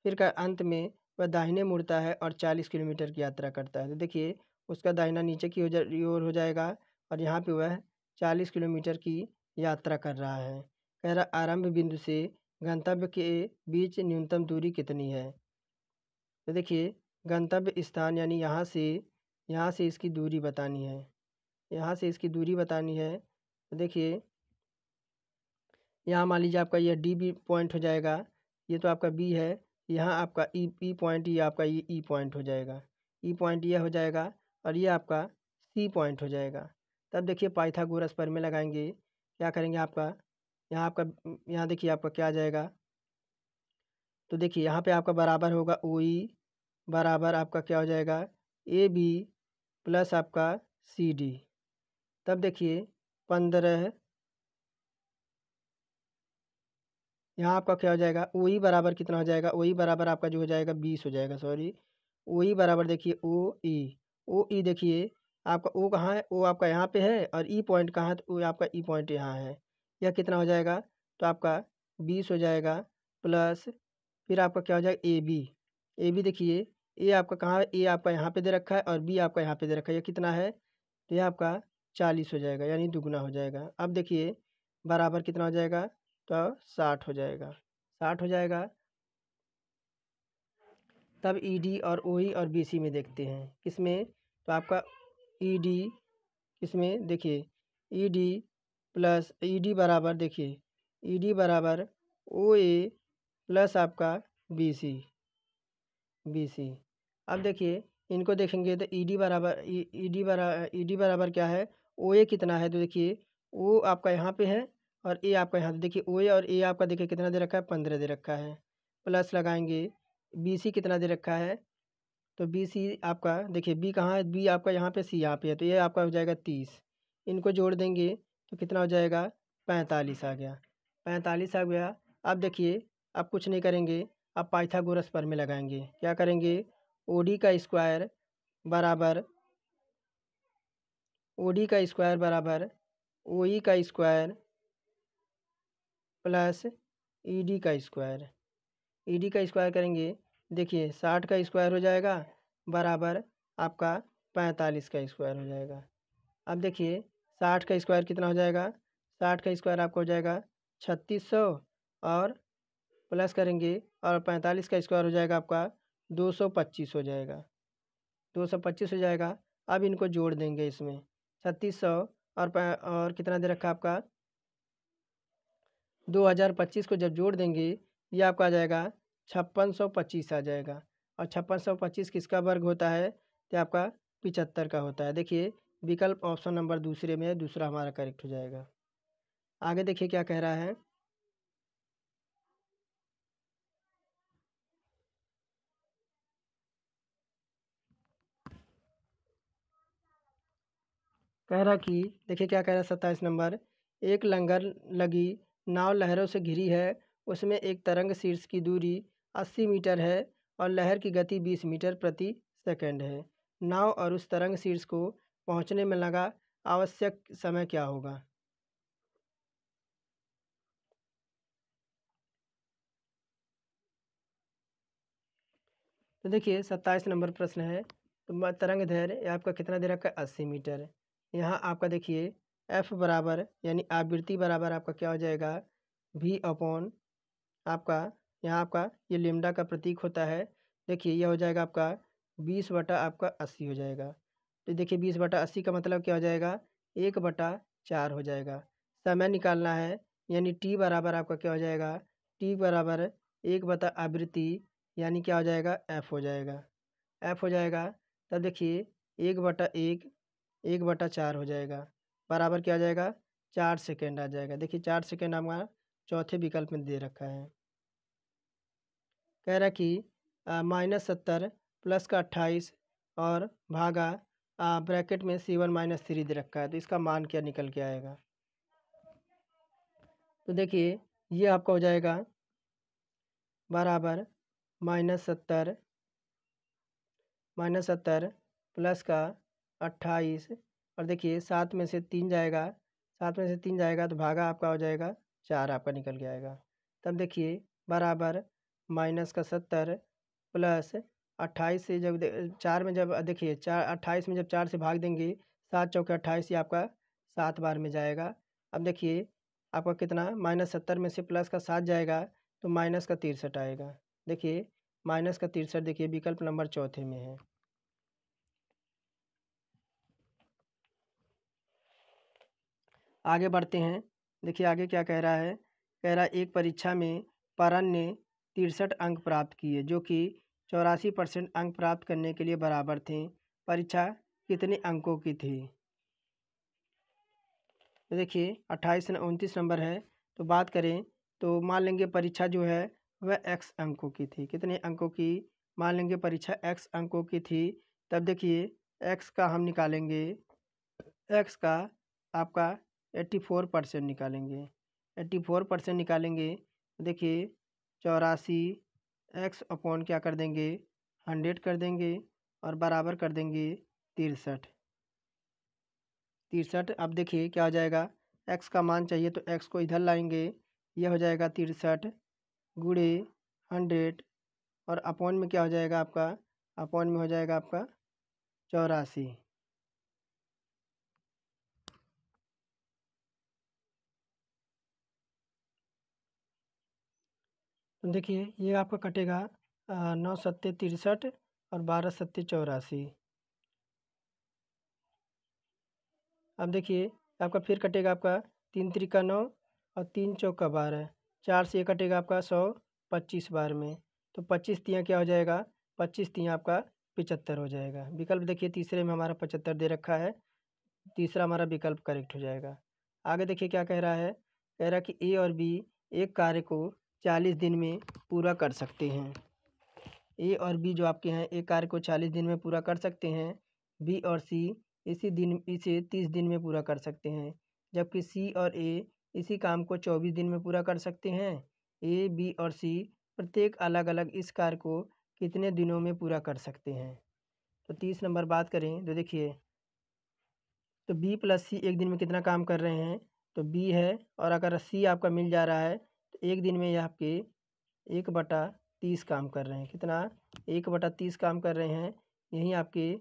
फिर का अंत में वह दाहिने मुड़ता है और 40 किलोमीटर की यात्रा करता है। तो देखिए उसका दाहिना नीचे की ओर हो जाएगा और यहाँ पे वह 40 किलोमीटर की यात्रा कर रहा है। कह रहा आरंभ बिंदु से गंतव्य के बीच न्यूनतम दूरी कितनी है? तो देखिए गंतव्य स्थान यानी यहाँ से इसकी दूरी बतानी है। यहाँ से इसकी दूरी बतानी है। तो देखिए यहाँ मान लीजिए आपका यह डी बी पॉइंट हो जाएगा, ये तो आपका बी है। यहाँ आपका ई पॉइंट, ये आपका ये ई पॉइंट हो जाएगा। ई पॉइंट यह हो जाएगा और ये आपका सी पॉइंट हो जाएगा। तब देखिए पाइथागोरस प्रमेय लगाएंगे। क्या करेंगे आपका यहाँ देखिए आपका क्या आ जाएगा। तो देखिए यहाँ पे आपका बराबर होगा ओ ई बराबर आपका क्या हो जाएगा ए बी प्लस आपका सी डी। तब देखिए 15 यहाँ आपका क्या हो जाएगा ओ ई बराबर कितना हो जाएगा, ओ ई बराबर आपका जो हो जाएगा 20 हो जाएगा, सॉरी। ओ ई बराबर देखिए ओ ई देखिए आपका ओ कहाँ है, ओ आपका यहाँ पे है और ई पॉइंट कहाँ है, तो ओ आपका ई पॉइंट यहाँ है। यह कितना हो जाएगा, तो आपका 20 हो जाएगा प्लस फिर आपका क्या हो जाएगा ए बी देखिए ए आपका कहाँ है, ए आपका यहाँ पे दे रखा है और बी आपका यहाँ पे दे रखा है। यह कितना है, तो यह आपका 40 हो जाएगा यानी दुगुना हो जाएगा। अब देखिए बराबर कितना हो जाएगा, तो 60 हो जाएगा, 60 हो जाएगा। तब ई डी और ओ ई और बी सी में देखते हैं किसमें, तो आपका ई डी किसमें देखिए E D plus E D बराबर देखिए ई डी बराबर ओ ए प्लस आपका बी सी। अब देखिए इनको देखेंगे तो ई डी बराबर क्या है, ओ ए कितना है, तो देखिए ओ आपका यहाँ पे है और ए आपका यहाँ, देखिए ओ ए और ए आपका देखिए कितना दे रखा है, 15 दे रखा है। प्लस लगाएंगे बी सी कितना दे रखा है, तो बी सी आपका देखिए बी कहाँ है, बी आपका यहाँ पे, सी यहाँ पे है, तो ये आपका हो जाएगा 30। इनको जोड़ देंगे तो कितना हो जाएगा 45 आ गया, 45 आ गया। अब देखिए अब कुछ नहीं करेंगे, अब पाइथागोरस प्रमेय लगाएंगे। क्या करेंगे, ओडी का स्क्वायर बराबर OE का स्क्वायर प्लस ED का स्क्वायर। ED का स्क्वायर करेंगे, देखिए 60 का स्क्वायर हो जाएगा बराबर आपका 45 का स्क्वायर हो जाएगा। अब देखिए 60 का स्क्वायर कितना हो जाएगा, 60 का स्क्वायर आपको हो जाएगा 3600 और प्लस करेंगे और 45 का स्क्वायर हो जाएगा आपका 225 हो जाएगा, 225 हो जाएगा। अब इनको जोड़ देंगे इसमें 3600 और कितना दे रखा आपका 2025 को जब जोड़ देंगे ये आपका आ जाएगा 5625 आ जाएगा। और 5625 किसका वर्ग होता है, तो आपका 75 का होता है। देखिए विकल्प ऑप्शन नंबर दूसरे में है, दूसरा हमारा करेक्ट हो जाएगा। आगे देखिए क्या कह रहा है, कह रहा कि देखिए क्या कह रहा है 27 नंबर, एक लंगर लगी नाव लहरों से घिरी है, उसमें एक तरंग शीर्ष की दूरी 80 मीटर है और लहर की गति 20 मीटर प्रति सेकंड है। नाव और उस तरंग शीर्ष को पहुंचने में लगा आवश्यक समय क्या होगा। तो देखिए 27 नंबर प्रश्न है, तो तरंग दैर्घ्य ये आपका कितना दे रखा है 80 मीटर। यहाँ आपका देखिए एफ बराबर यानी आवृत्ति बराबर आपका क्या हो जाएगा V अपॉन आपका, यहाँ आपका ये लेमडा का प्रतीक होता है। देखिए यह हो जाएगा आपका 20/80 हो जाएगा। तो देखिए 20/80 का मतलब क्या हो जाएगा 1/4 हो जाएगा। समय निकालना है यानी टी बराबर आपका क्या हो जाएगा, टी बराबर 1/आवृत्ति यानी क्या हो जाएगा एफ हो जाएगा, एफ हो जाएगा। तब देखिए 1/1 1/4 हो जाएगा बराबर क्या हो जाएगा 4 सेकेंड आ जाएगा। देखिए 4 सेकेंड हमारा चौथे विकल्प में दे रखा है। कह रहा कि -70 प्लस का 28 और भागा ब्रैकेट में C1 - 3 दे रखा है, तो इसका मान क्या निकल के आएगा। तो देखिए ये आपका हो जाएगा बराबर -70 प्लस का 28 और देखिए 7 में से 3 जाएगा, 7 में से 3 जाएगा तो भागा आपका हो जाएगा 4 आपका निकल के आएगा। तब देखिए बराबर -70 प्लस 28 से जब 4 में जब देखिए 28 में जब 4 से भाग देंगे 7 चौके 28 ये आपका 7 बार में जाएगा। अब देखिए आपका कितना -70 में से प्लस का 7 जाएगा तो माइनस का 63 आएगा। देखिए माइनस का 63 देखिए विकल्प नंबर चौथे में है। आगे बढ़ते हैं, देखिए आगे क्या कह रहा है, कह रहा है एक परीक्षा में परन ने 63 अंक प्राप्त किए जो कि 84% अंक प्राप्त करने के लिए बराबर थे। परीक्षा कितने अंकों की थी। तो देखिए 28 से 29 नंबर है, तो बात करें तो मान लेंगे परीक्षा जो है वह x अंकों की थी। कितने अंकों की, मान लेंगे परीक्षा x अंकों की थी। तब देखिए x का हम निकालेंगे, x का आपका 84% निकालेंगे, 84% निकालेंगे। देखिए 84 x अपॉन क्या कर देंगे 100 कर देंगे और बराबर कर देंगे 63। अब देखिए क्या हो जाएगा, x का मान चाहिए तो x को इधर लाएंगे, यह हो जाएगा 63 गुणे 100 और अपॉन में क्या हो जाएगा आपका, अपॉन में हो जाएगा आपका 84। तो देखिए ये आपका कटेगा 9 सत्ते 63 और 12 सत्ते 84। अब देखिए आपका फिर कटेगा आपका 3 त्रिका 9 और 3 चौका 12, 4 से ये कटेगा आपका 100 25 बार में, तो 25 तियाँ क्या हो जाएगा, 25 तियाँ आपका 75 हो जाएगा। विकल्प देखिए तीसरे में हमारा 75 दे रखा है, तीसरा हमारा विकल्प करेक्ट हो जाएगा। आगे देखिए क्या कह रहा है, कह रहा है कि ए और बी एक कार्य को 40 दिन में पूरा कर सकते हैं। ए और बी जो आपके हैं एक कार्य को 40 दिन में पूरा कर सकते हैं। बी और सी इसे 30 दिन में पूरा कर सकते हैं, जबकि सी और ए इसी काम को 24 दिन में पूरा कर सकते हैं। ए बी और सी प्रत्येक अलग अलग इस कार्य को कितने दिनों में पूरा कर सकते हैं। तो 30 नंबर बात करें तो देखिए तो बी प्लस सी एक दिन में कितना काम कर रहे हैं, तो बी है, और अगर सी आपका मिल जा रहा है तो एक दिन में ये आपके 1/30 काम कर रहे हैं। कितना? 1/30 काम कर रहे हैं। यहीं आपके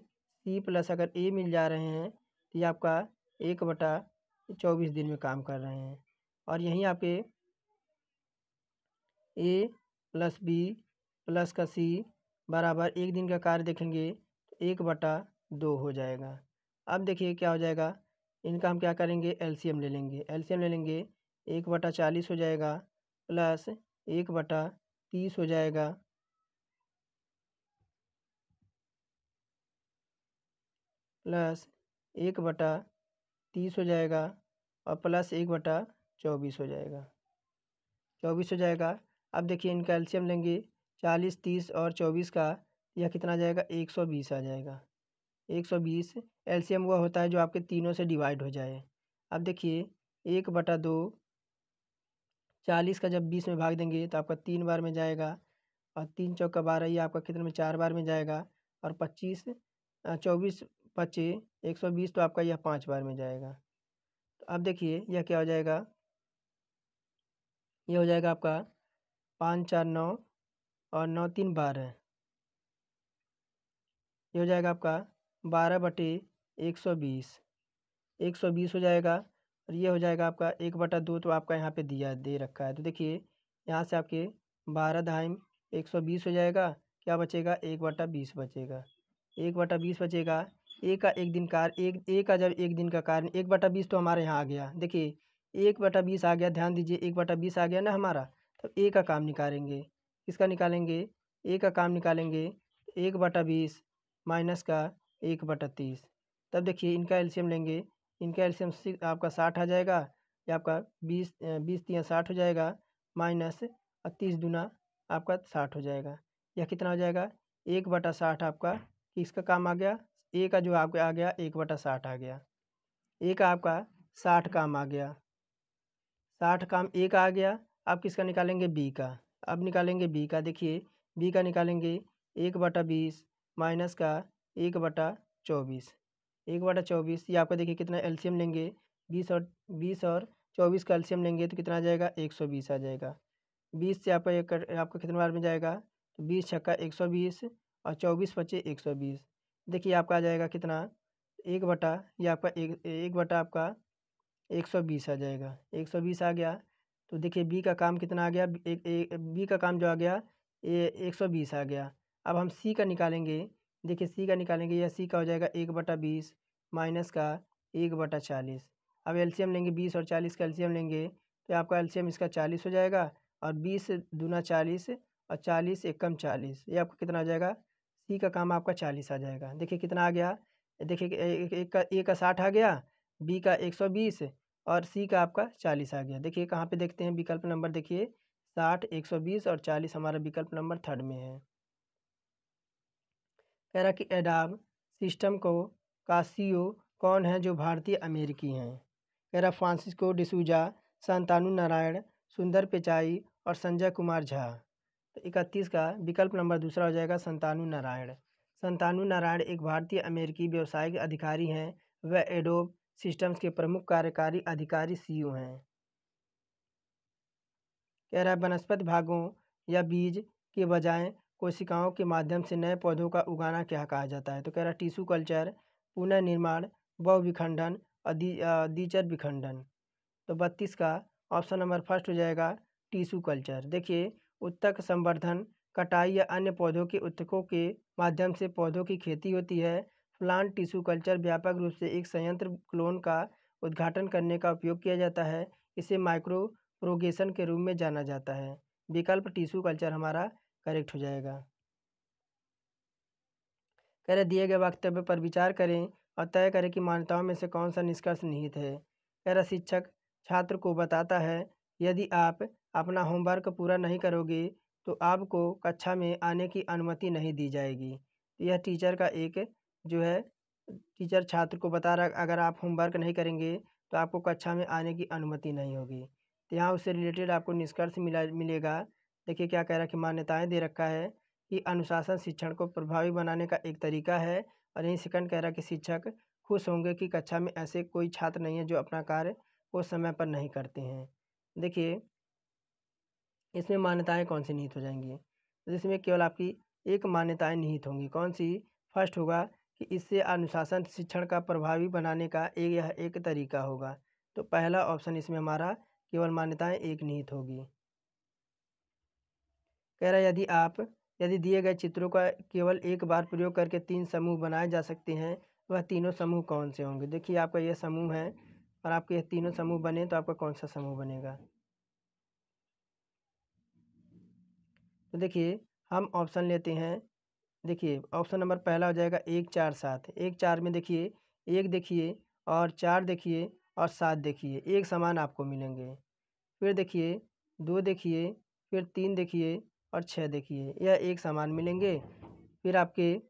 सी प्लस अगर ए मिल जा रहे हैं तो ये आपका 1/24 दिन में काम कर रहे हैं। और यहीं आपके ए प्लस बी प्लस का सी बराबर एक दिन का कार्य देखेंगे तो 1/2 हो जाएगा। अब देखिए क्या हो जाएगा, इनका हम क्या करेंगे, एलसीएम ले लेंगे। एलसीएम ले लेंगे 1/40 हो जाएगा प्लस 1/30 हो जाएगा प्लस 1/30 हो जाएगा और प्लस 1/24 हो जाएगा, 24 हो जाएगा। अब देखिए इनका एलसीएम लेंगे 40, 30 और 24 का, यह कितना आ जाएगा, 120 आ जाएगा। 120 एलसीएम वह होता है जो आपके तीनों से डिवाइड हो जाए। अब देखिए 1/2, 40 का जब 20 में भाग देंगे तो आपका 3 बार में जाएगा, और 3 चौका 12, ये आपका कितने में, 4 बार में जाएगा, और 24 बचे 120 तो आपका यह 5 बार में जाएगा। तो अब देखिए यह क्या हो जाएगा, यह हो जाएगा आपका 5 4 9 और 9 3 12, ये हो जाएगा आपका 12/120, 120 हो जाएगा। और ये हो जाएगा आपका 1/2, तो आपका यहाँ पे दे रखा है। तो देखिए यहाँ से आपके 12 धाइम 120 हो जाएगा, क्या बचेगा, 1/20 बचेगा। 1/20 बचेगा। ए का एक दिन कार्य, ए का जब एक दिन का कार्य 1/20 तो हमारे यहाँ आ गया। देखिए 1/20 आ गया, ध्यान दीजिए 1/20 आ गया ना हमारा। तो ए का काम निकालेंगे, किसका निकालेंगे, ए का काम निकालेंगे। 1/20 माइनस का 1/30, तब देखिए इनका एलसीएम लेंगे। इनका एलसीएम आपका 60 आ जाएगा, या आपका 20 60 हो जाएगा, माइनस 30 दूना आपका 60 हो जाएगा। यह कितना हो जाएगा, 1/60 आपका किसका काम आ गया, ए का जो आपका आ गया 1/60 आ गया। ए का आपका 60 काम आ गया, 60 काम ए का आ गया। अब किसका निकालेंगे, बी का। अब निकालेंगे बी का, देखिए बी का निकालेंगे 1/20 माइनस का 1/24, 1/24, ये आपका देखिए कितना एलसीएम लेंगे, 20 और 24 का एलसीएम लेंगे तो कितना आ जाएगा, 120 आ जाएगा। 20 से आपका आपका कितने बार में जाएगा, तो 20 छक्का 120 और 24 बचे 120। देखिए आपका आ जाएगा कितना, ये आपका एक बटा आपका 120 आ जाएगा, 120 आ गया। तो देखिए बी का काम कितना आ गया, बी का काम जो आ गया ये 120 आ गया। अब हम सी का निकालेंगे, देखिए सी का निकालेंगे, यह सी का हो जाएगा 1/20 माइनस का 1/40। अब एलसीएम लेंगे, 20 और 40 का एलसीएम लेंगे तो आपका एलसीएम इसका 40 हो जाएगा, और 20 दूना 40 और 40 एकम 40, ये आपका कितना आ जाएगा, सी का काम आपका 40 आ जाएगा। देखिए कितना आ गया, देखिए कि ए का 60 आ गया, बी का 120 और सी का आपका 40 आ गया। देखिए कहाँ पे देखते हैं विकल्प नंबर, देखिए 60, 120 और 40 हमारा विकल्प नंबर 3 में है। कह रहा कि एडाब सिस्टम का सीईओ कौन है जो भारतीय अमेरिकी हैं। कह रहा फ्रांसिस्को डिसूजा, शांतनु नारायण, सुंदर पिचाई और संजय कुमार झा। तो 31 का विकल्प नंबर दूसरा हो जाएगा शांतनु नारायण। शांतनु नारायण एक भारतीय अमेरिकी व्यावसायिक अधिकारी हैं, वह एडोब सिस्टम्स के प्रमुख कार्यकारी अधिकारी सीईओ हैं। कह रहा है वनस्पति भागों या बीज के बजाय कोशिकाओं के माध्यम से नए पौधों का उगाना क्या कहा जाता है। तो कह रहा है टिश्यू कल्चर, पुनर्निर्माण, बहुविखंडन और द्विचर विखंडन। तो 32 का ऑप्शन नंबर फर्स्ट हो जाएगा टिश्यू कल्चर। देखिए उत्तक संवर्धन, कटाई या अन्य पौधों के उत्तकों के माध्यम से पौधों की खेती होती है। प्लांट टिश्यू कल्चर व्यापक रूप से एक संयंत्र क्लोन का उद्घाटन करने का उपयोग किया जाता है। इसे माइक्रो प्रोगेशन के रूप में जाना जाता है। विकल्प टिश्यू कल्चर हमारा करेक्ट हो जाएगा। कह रहे दिए गए वक्तव्य पर विचार करें और तय करें कि मान्यताओं में से कौन सा निष्कर्ष निहित है। कह रहा शिक्षक छात्र को बताता है यदि आप अपना होमवर्क पूरा नहीं करोगे तो आपको कक्षा में आने की अनुमति नहीं दी जाएगी। तो यह टीचर का एक जो है, टीचर छात्र को बता रहा अगर आप होमवर्क नहीं करेंगे तो आपको कक्षा में आने की अनुमति नहीं होगी। तो यहाँ उससे रिलेटेड आपको निष्कर्ष मिलेगा। देखिए क्या कह रहा है कि मान्यताएं दे रखा है कि अनुशासन शिक्षण को प्रभावी बनाने का एक तरीका है, और यही सेकंड कह रहा है कि शिक्षक खुश होंगे कि कक्षा में ऐसे कोई छात्र नहीं है जो अपना कार्य को समय पर नहीं करते हैं। देखिए इसमें मान्यताएं कौन सी निहित हो जाएंगी, जिसमें केवल आपकी एक मान्यताएं निहित होंगी। कौन सी? फर्स्ट होगा कि इससे अनुशासन शिक्षण का प्रभावी बनाने का यह एक तरीका होगा। तो पहला ऑप्शन इसमें हमारा केवल मान्यताएं एक निहित होगी। कह रहा है यदि दिए गए चित्रों का केवल एक बार प्रयोग करके 3 समूह बनाए जा सकते हैं, वह तीनों समूह कौन से होंगे। देखिए आपका यह समूह है और आपके ये तीनों समूह बने तो आपका कौन सा समूह बनेगा। तो देखिए हम ऑप्शन लेते हैं। देखिए ऑप्शन नंबर पहला हो जाएगा 1 4 7। 1 4 में देखिए 1 देखिए और 4 देखिए और 7 देखिए, एक समान आपको मिलेंगे। फिर देखिए 2 देखिए, फिर 3 देखिए और 6 देखिए, यह एक समान मिलेंगे। फिर आपके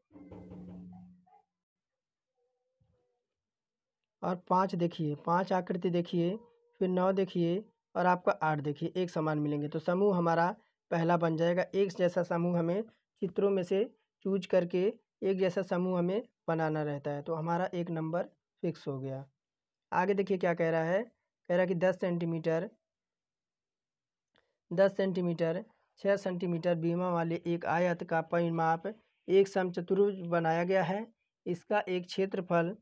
और 5 देखिए, 5 आकृति देखिए, फिर 9 देखिए और आपका 8 देखिए, एक समान मिलेंगे। तो समूह हमारा पहला बन जाएगा। एक जैसा समूह हमें चित्रों में से चूज करके एक जैसा समूह हमें बनाना रहता है। तो हमारा एक नंबर फिक्स हो गया। आगे देखिए क्या कह रहा है। कह रहा है कि 10 सेंटीमीटर 6 सेंटीमीटर बीमा वाले एक आयत का परिमाप एक समचतुर्भुज बनाया गया है। इसका एक क्षेत्रफल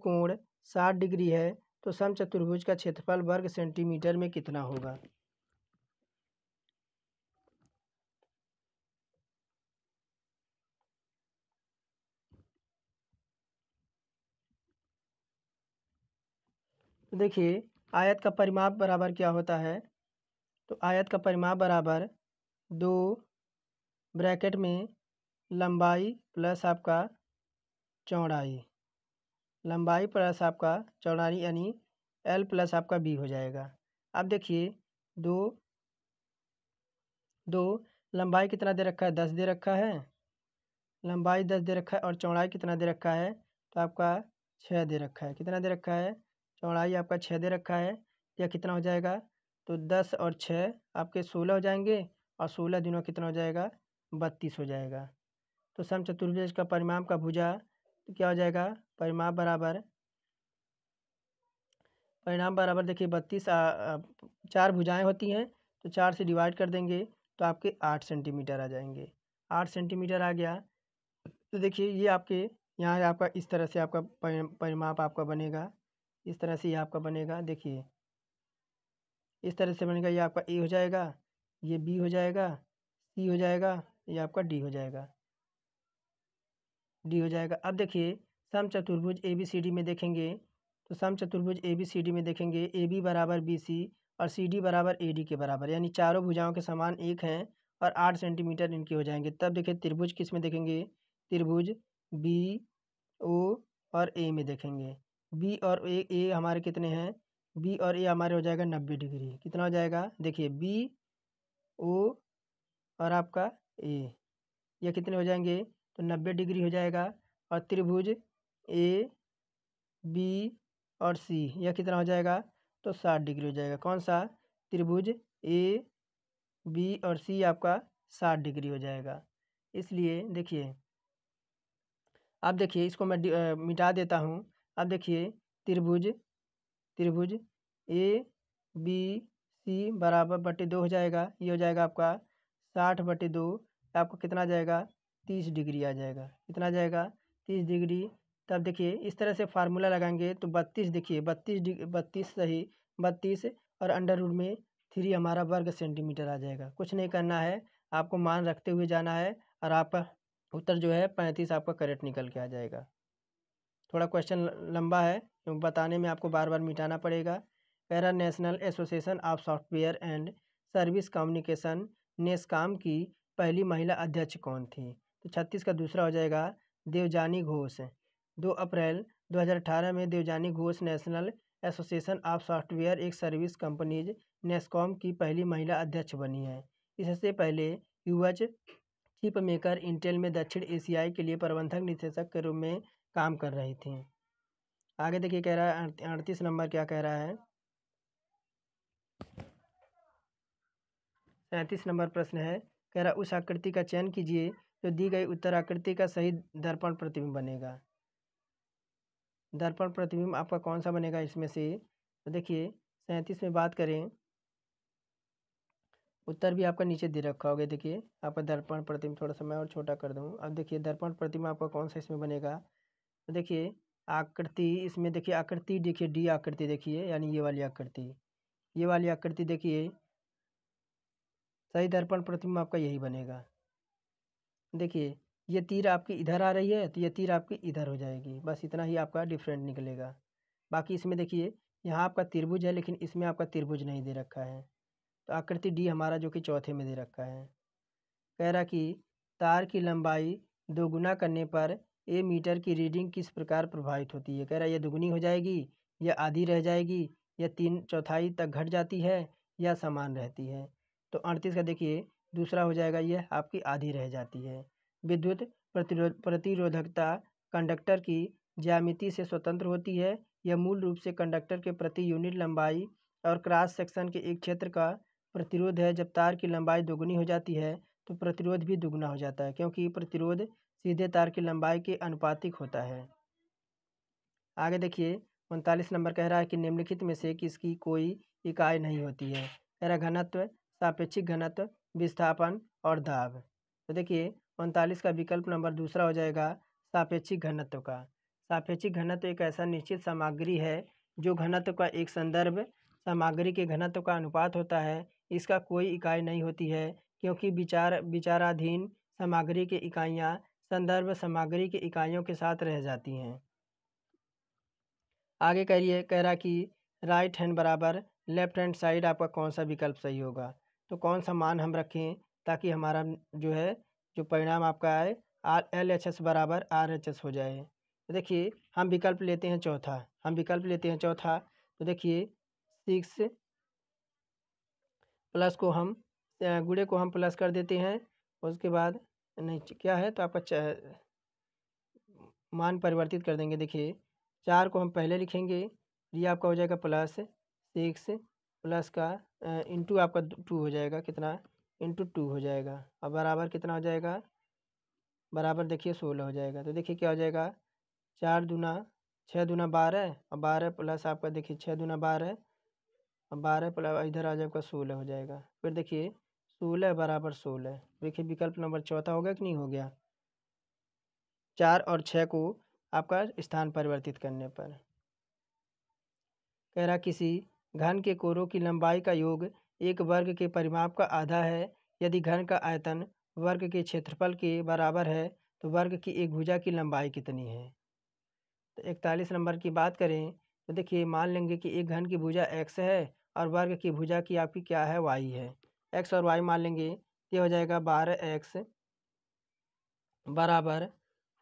कोण 60 डिग्री है। तो समचतुर्भुज का क्षेत्रफल वर्ग सेंटीमीटर में कितना होगा। तो देखिए आयत का परिमाप बराबर क्या होता है। तो आयत का परिमाप बराबर 2 ब्रैकेट में लंबाई प्लस आपका चौड़ाई, लंबाई प्लस आपका चौड़ाई यानी L प्लस आपका B हो जाएगा। अब देखिए दो लंबाई कितना दे रखा है, 10 दे रखा है। लंबाई 10 दे रखा है और चौड़ाई कितना दे रखा है, तो आपका 6 दे रखा है। कितना दे रखा है, चौड़ाई आपका 6 दे रखा है। यह कितना हो जाएगा, तो 10 और 6 आपके 16 हो जाएंगे और 16 दिनों कितना हो जाएगा, 32 हो जाएगा। तो समचतुर्भुज का परिमाप का भुजा तो क्या हो जाएगा, परिमाप बराबर देखिए 32 4 भुजाएं होती हैं तो 4 से डिवाइड कर देंगे तो आपके 8 सेंटीमीटर आ जाएंगे। 8 सेंटीमीटर आ गया। तो देखिए ये आपके यहाँ आपका इस तरह से आपका परिमाप आपका बनेगा। इस तरह से ये आपका बनेगा। देखिए इस तरह से बनेगा। ये आपका ए हो जाएगा, ये बी हो जाएगा, सी हो जाएगा, ये आपका डी हो जाएगा। अब देखिए समचतुर्भुज ए बी सी डी में देखेंगे तो समचतुर्भुज ए बी सी डी में देखेंगे ए बी बराबर बी सी और सी डी बराबर ए डी के बराबर, यानी चारों भुजाओं के समान एक हैं और 8 सेंटीमीटर इनके हो जाएंगे। तब देखिए त्रिभुज किस में देखेंगे, त्रिभुज बी ओ और ए में देखेंगे। बी और ए हमारे कितने हैं, बी और ए हमारे हो जाएगा 90 डिग्री। कितना हो जाएगा, देखिए बी ओ और आपका ए, ये कितने हो जाएंगे, तो 90 डिग्री हो जाएगा। और त्रिभुज ए बी और सी यह कितना हो जाएगा, तो 60 डिग्री हो जाएगा। कौन सा, त्रिभुज ए बी और सी आपका 60 डिग्री हो जाएगा। इसलिए देखिए अब देखिए इसको मैं मिटा देता हूँ। अब देखिए त्रिभुज ए बी सी बराबर बटे 2 हो जाएगा। ये हो जाएगा आपका 60 बटे 2, आपको कितना आ जाएगा, 30 डिग्री आ जाएगा। कितना आ जाएगा, 30 डिग्री। तब देखिए इस तरह से फार्मूला लगाएंगे तो 32 देखिए 32 सही 32 और अंडर रूट में 3 हमारा वर्ग सेंटीमीटर आ जाएगा। कुछ नहीं करना है, आपको मान रखते हुए जाना है और आपका उत्तर जो है 35 आपका करेक्ट निकल के आ जाएगा। थोड़ा क्वेश्चन लंबा है क्योंकि बताने में आपको बार बार मिटाना पड़ेगा। Para national association of software and service communication NASSCOM की पहली महिला अध्यक्ष कौन थी। तो 36 का दूसरा हो जाएगा देवजानी घोष। 2 अप्रैल 2018 में Debjani Ghosh national association of software एक सर्विस कंपनीज नेस्कॉम की पहली महिला अध्यक्ष बनी है। इससे पहले यूएच चिप मेकर इंटेल में दक्षिण एशियाई के लिए प्रबंधक निदेशक के रूप में काम कर रही थी। आगे देखिए कह रहा है 38 नंबर क्या कह रहा है। 37 नंबर प्रश्न है, कह रहा उस आकृति का चयन कीजिए जो दी गई उत्तर आकृति का सही दर्पण प्रतिबिंब बनेगा। दर्पण प्रतिबिंब आपका कौन सा बनेगा इसमें से? तो देखिए 37 में बात करें, उत्तर भी आपका नीचे दे रखा होगा। देखिए आपका दर्पण प्रतिबिंब, थोड़ा सा मैं और छोटा कर दूँ। अब देखिए दर्पण प्रतिबिंब आपका कौन सा इसमें बनेगा? तो देखिए आकृति, इसमें देखिए आकृति, देखिए डी आकृति देखिए, यानी ये वाली आकृति, ये वाली आकृति देखिए, सही दर्पण प्रतिबिंब आपका यही बनेगा। देखिए ये तीर आपकी इधर आ रही है तो ये तीर आपकी इधर हो जाएगी, बस इतना ही आपका डिफरेंट निकलेगा। बाकी इसमें देखिए यहाँ आपका त्रिभुज है, लेकिन इसमें आपका त्रिभुज नहीं दे रखा है। तो आकृति डी हमारा जो कि चौथे में दे रखा है। कह रहा कि तार की लंबाई दोगुना करने पर ए मीटर की रीडिंग किस प्रकार प्रभावित होती है? कह रहा है ये दुगनी हो जाएगी, या आधी रह जाएगी, या 3/4 तक घट जाती है, या समान रहती है। तो 38 का देखिए दूसरा हो जाएगा, यह आपकी आधी रह जाती है। विद्युत प्रतिरोधकता कंडक्टर की ज्यामिति से स्वतंत्र होती है। यह मूल रूप से कंडक्टर के प्रति यूनिट लंबाई और क्रॉस सेक्शन के एक क्षेत्र का प्रतिरोध है। जब तार की लंबाई दोगुनी हो जाती है तो प्रतिरोध भी दुगना हो जाता है, क्योंकि प्रतिरोध सीधे तार की लंबाई के अनुपातिक होता है। आगे देखिए 39 नंबर कह रहा है कि निम्नलिखित में से किसकी कोई इकाई नहीं होती है? कह रहा घनत्व, सापेक्षिक घनत्व, विस्थापन और दाब। तो देखिए 39 का विकल्प नंबर दूसरा हो जाएगा सापेक्षिक घनत्व का। सापेक्षिक घनत्व एक ऐसा निश्चित सामग्री है जो घनत्व का एक संदर्भ सामग्री के घनत्व का अनुपात होता है। इसका कोई इकाई नहीं होती है, क्योंकि विचाराधीन सामग्री की इकाइयाँ संदर्भ सामग्री की इकाइयों के साथ रह जाती हैं। आगे कह रहा कि राइट हैंड बराबर लेफ्ट हैंड साइड आपका कौन सा विकल्प सही होगा? तो कौन सा मान हम रखें ताकि हमारा जो है जो परिणाम आपका आए LHS बराबर RHS हो जाए? तो देखिए हम विकल्प लेते हैं चौथा। तो देखिए 6 प्लस को हम गुणे को हम प्लस कर देते हैं, उसके बाद नहीं क्या है तो आपका मान परिवर्तित कर देंगे। देखिए 4 को हम पहले लिखेंगे, ये आपका हो जाएगा +6 प्लस का इंटू आपका 2 हो जाएगा, कितना इंटू 2 हो जाएगा, और बराबर कितना हो जाएगा? बराबर देखिए 16 हो जाएगा। तो देखिए क्या हो जाएगा, 4 दूना 6 दूना 12, और 12 प्लस आपका देखिए 6 दूना 12, और 12 प्लस इधर आ जाएगा 16 हो जाएगा। फिर देखिए 16 बराबर 16, देखिए विकल्प नंबर चौथा हो गया कि नहीं हो गया? 4 और 6 को आपका स्थान परिवर्तित करने पर। कह रहा किसी घन के कोरों की लंबाई का योग एक वर्ग के परिमाप का आधा है। यदि घन का आयतन वर्ग के क्षेत्रफल के बराबर है तो वर्ग की एक भुजा की लंबाई कितनी है? तो 41 नंबर की बात करें तो देखिए मान लेंगे कि एक घन की भुजा x है और वर्ग की भुजा की आपकी क्या है, y है। x और y मान लेंगे, ये हो जाएगा 12x बराबर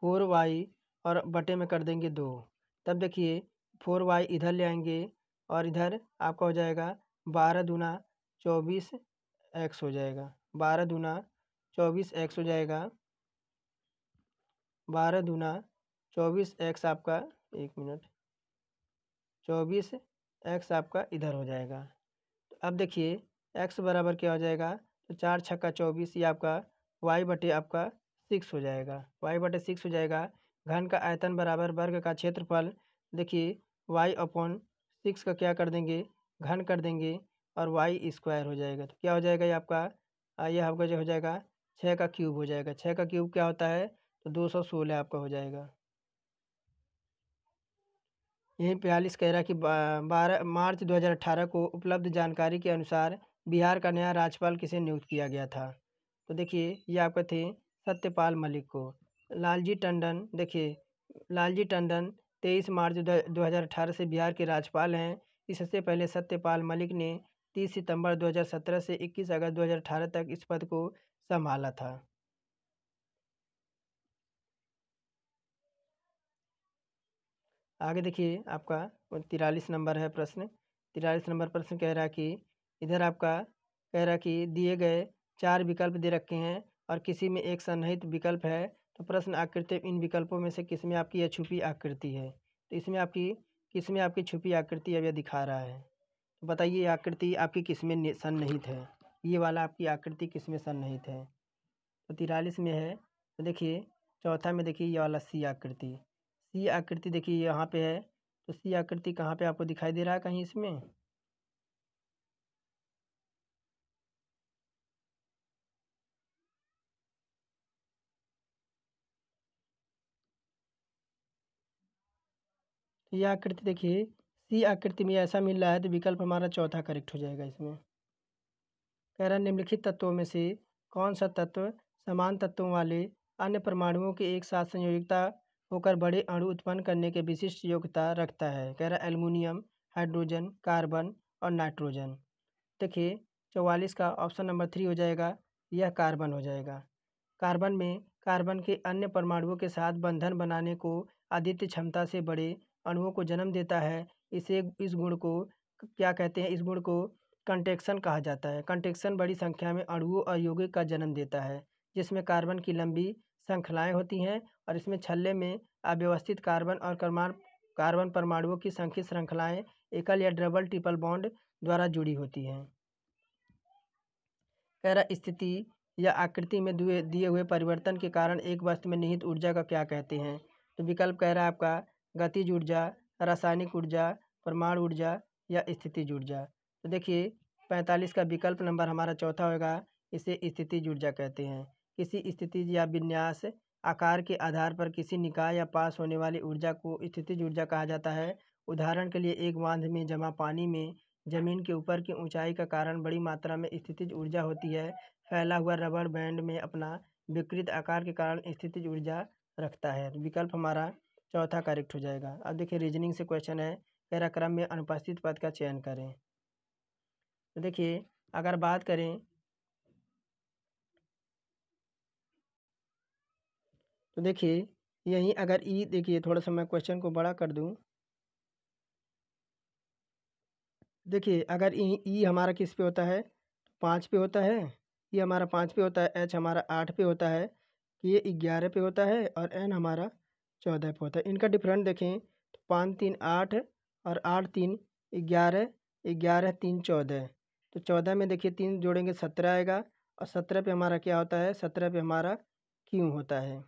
4y और बटे में कर देंगे 2। तब देखिए 4y इधर ले आएंगे और इधर आपका हो जाएगा 12 दूना 24x हो जाएगा, 12 दूना 24x हो जाएगा, 12 दूना 24x आपका 24x आपका इधर हो जाएगा। तो अब देखिए x बराबर क्या हो जाएगा, तो 4 छक्का 24, ये आपका y बटे आपका 6 हो जाएगा, y बटे 6 हो जाएगा। घन का आयतन बराबर वर्ग का क्षेत्रफल, देखिए y/6 का क्या कर देंगे, घन कर देंगे, और y² हो जाएगा। तो क्या हो जाएगा ये आपका, यह आपका जो हो जाएगा 6 का क्यूब हो जाएगा। 6 का क्यूब क्या होता है, तो 216 आपका हो जाएगा। यही 42 कह रहा कि 12 मार्च 2018 को उपलब्ध जानकारी के अनुसार बिहार का नया राज्यपाल किसे नियुक्त किया गया था? तो देखिए ये आपके थे सत्यपाल मलिक को। लालजी टंडन, देखिए लालजी टंडन 23 मार्च 2018 से बिहार के राज्यपाल हैं। इससे पहले सत्यपाल मलिक ने 30 सितंबर 2017 से 21 अगस्त 2018 तक इस पद को संभाला था। आगे देखिए आपका 43 नंबर है प्रश्न। 43 नंबर प्रश्न कह रहा कि इधर आपका कह रहा कि दिए गए 4 विकल्प दे रखे हैं और किसी में एक सन्निहित विकल्प है, तो प्रश्न आकृति इन विकल्पों में से किसमें आपकी यह छुपी आकृति है? तो इसमें आपकी किसमें आपकी छुपी आकृति अब यह दिखा रहा है, तो बताइए ये आकृति आपकी किसमें सन्निहित है? ये वाला आपकी आकृति किसमें सन्निहित है? तो 43 में है। तो देखिए चौथा में देखिए ये वाला सी आकृति, सी आकृति देखिए यहाँ पे है, तो सी आकृति कहाँ पे आपको दिखाई दे रहा है कहीं इसमें? तो ये आकृति देखिए सी आकृति में ऐसा मिल रहा है, तो विकल्प हमारा चौथा करेक्ट हो जाएगा इसमें। कह रहा है निम्नलिखित तत्वों में से कौन सा तत्व समान तत्वों वाले अन्य परमाणुओं के एक साथ संयोजकता होकर बड़े अणु उत्पन्न करने के विशिष्ट योग्यता रखता है? कह रहा है एल्युमिनियम, हाइड्रोजन, कार्बन और नाइट्रोजन। देखिए 44 का ऑप्शन नंबर 3 हो जाएगा, यह कार्बन हो जाएगा। कार्बन में कार्बन के अन्य परमाणुओं के साथ बंधन बनाने को आदित्य क्षमता से बड़े अणुओं को जन्म देता है। इस गुण को क्या कहते हैं? इस गुण को कंटेक्शन कहा जाता है। कंटेक्शन बड़ी संख्या में अणुओं और यौगिक का जन्म देता है, जिसमें कार्बन की लंबी श्रृंखलाएं होती हैं और इसमें छल्ले में अव्यवस्थित कार्बन परमाणुओं की संख्या श्रृंखलाएं एकल या डबल ट्रिपल बॉन्ड द्वारा जुड़ी होती हैं। कह रहा स्थिति या आकृति में दिए हुए परिवर्तन के कारण एक वस्तु में निहित ऊर्जा का क्या कहते हैं? तो विकल्प कह रहा है आपका गतिज ऊर्जा, रासायनिक ऊर्जा, परमाणु ऊर्जा या स्थितिज ऊर्जा। तो देखिए 45 का विकल्प नंबर हमारा चौथा होगा, इसे स्थितिज ऊर्जा कहते हैं। किसी स्थिति या विन्यास आकार के आधार पर किसी निकाय या पास होने वाली ऊर्जा को स्थितिज ऊर्जा कहा जाता है। उदाहरण के लिए एक बांध में जमा पानी में जमीन के ऊपर की ऊंचाई का कारण बड़ी मात्रा में स्थितिज ऊर्जा होती है। फैला हुआ रबड़ बैंड में अपना विकृत आकार के कारण स्थितिज ऊर्जा रखता है। तो विकल्प हमारा चौथा करेक्ट हो जाएगा। अब देखिए रीजनिंग से क्वेश्चन है, कह क्रम में अनुपस्थित पद का चयन करें। तो देखिए अगर बात करें तो देखिए यहीं अगर ई देखिए थोड़ा सा मैं क्वेश्चन को बड़ा कर दूं। देखिए अगर ई हमारा किस पे होता है? 5 पे होता है। ई हमारा 5 पे होता है, एच हमारा 8 पे होता है, ये 11 पे होता है और एन हमारा 14 पे होता है। इनका डिफरेंट देखें तो 5 3 8 और 8 3 11, 11 3 14। तो 14 में देखिए 3 जोड़ेंगे 17 आएगा और 17 पे हमारा क्या होता है? 17 पे हमारा क्यों होता है?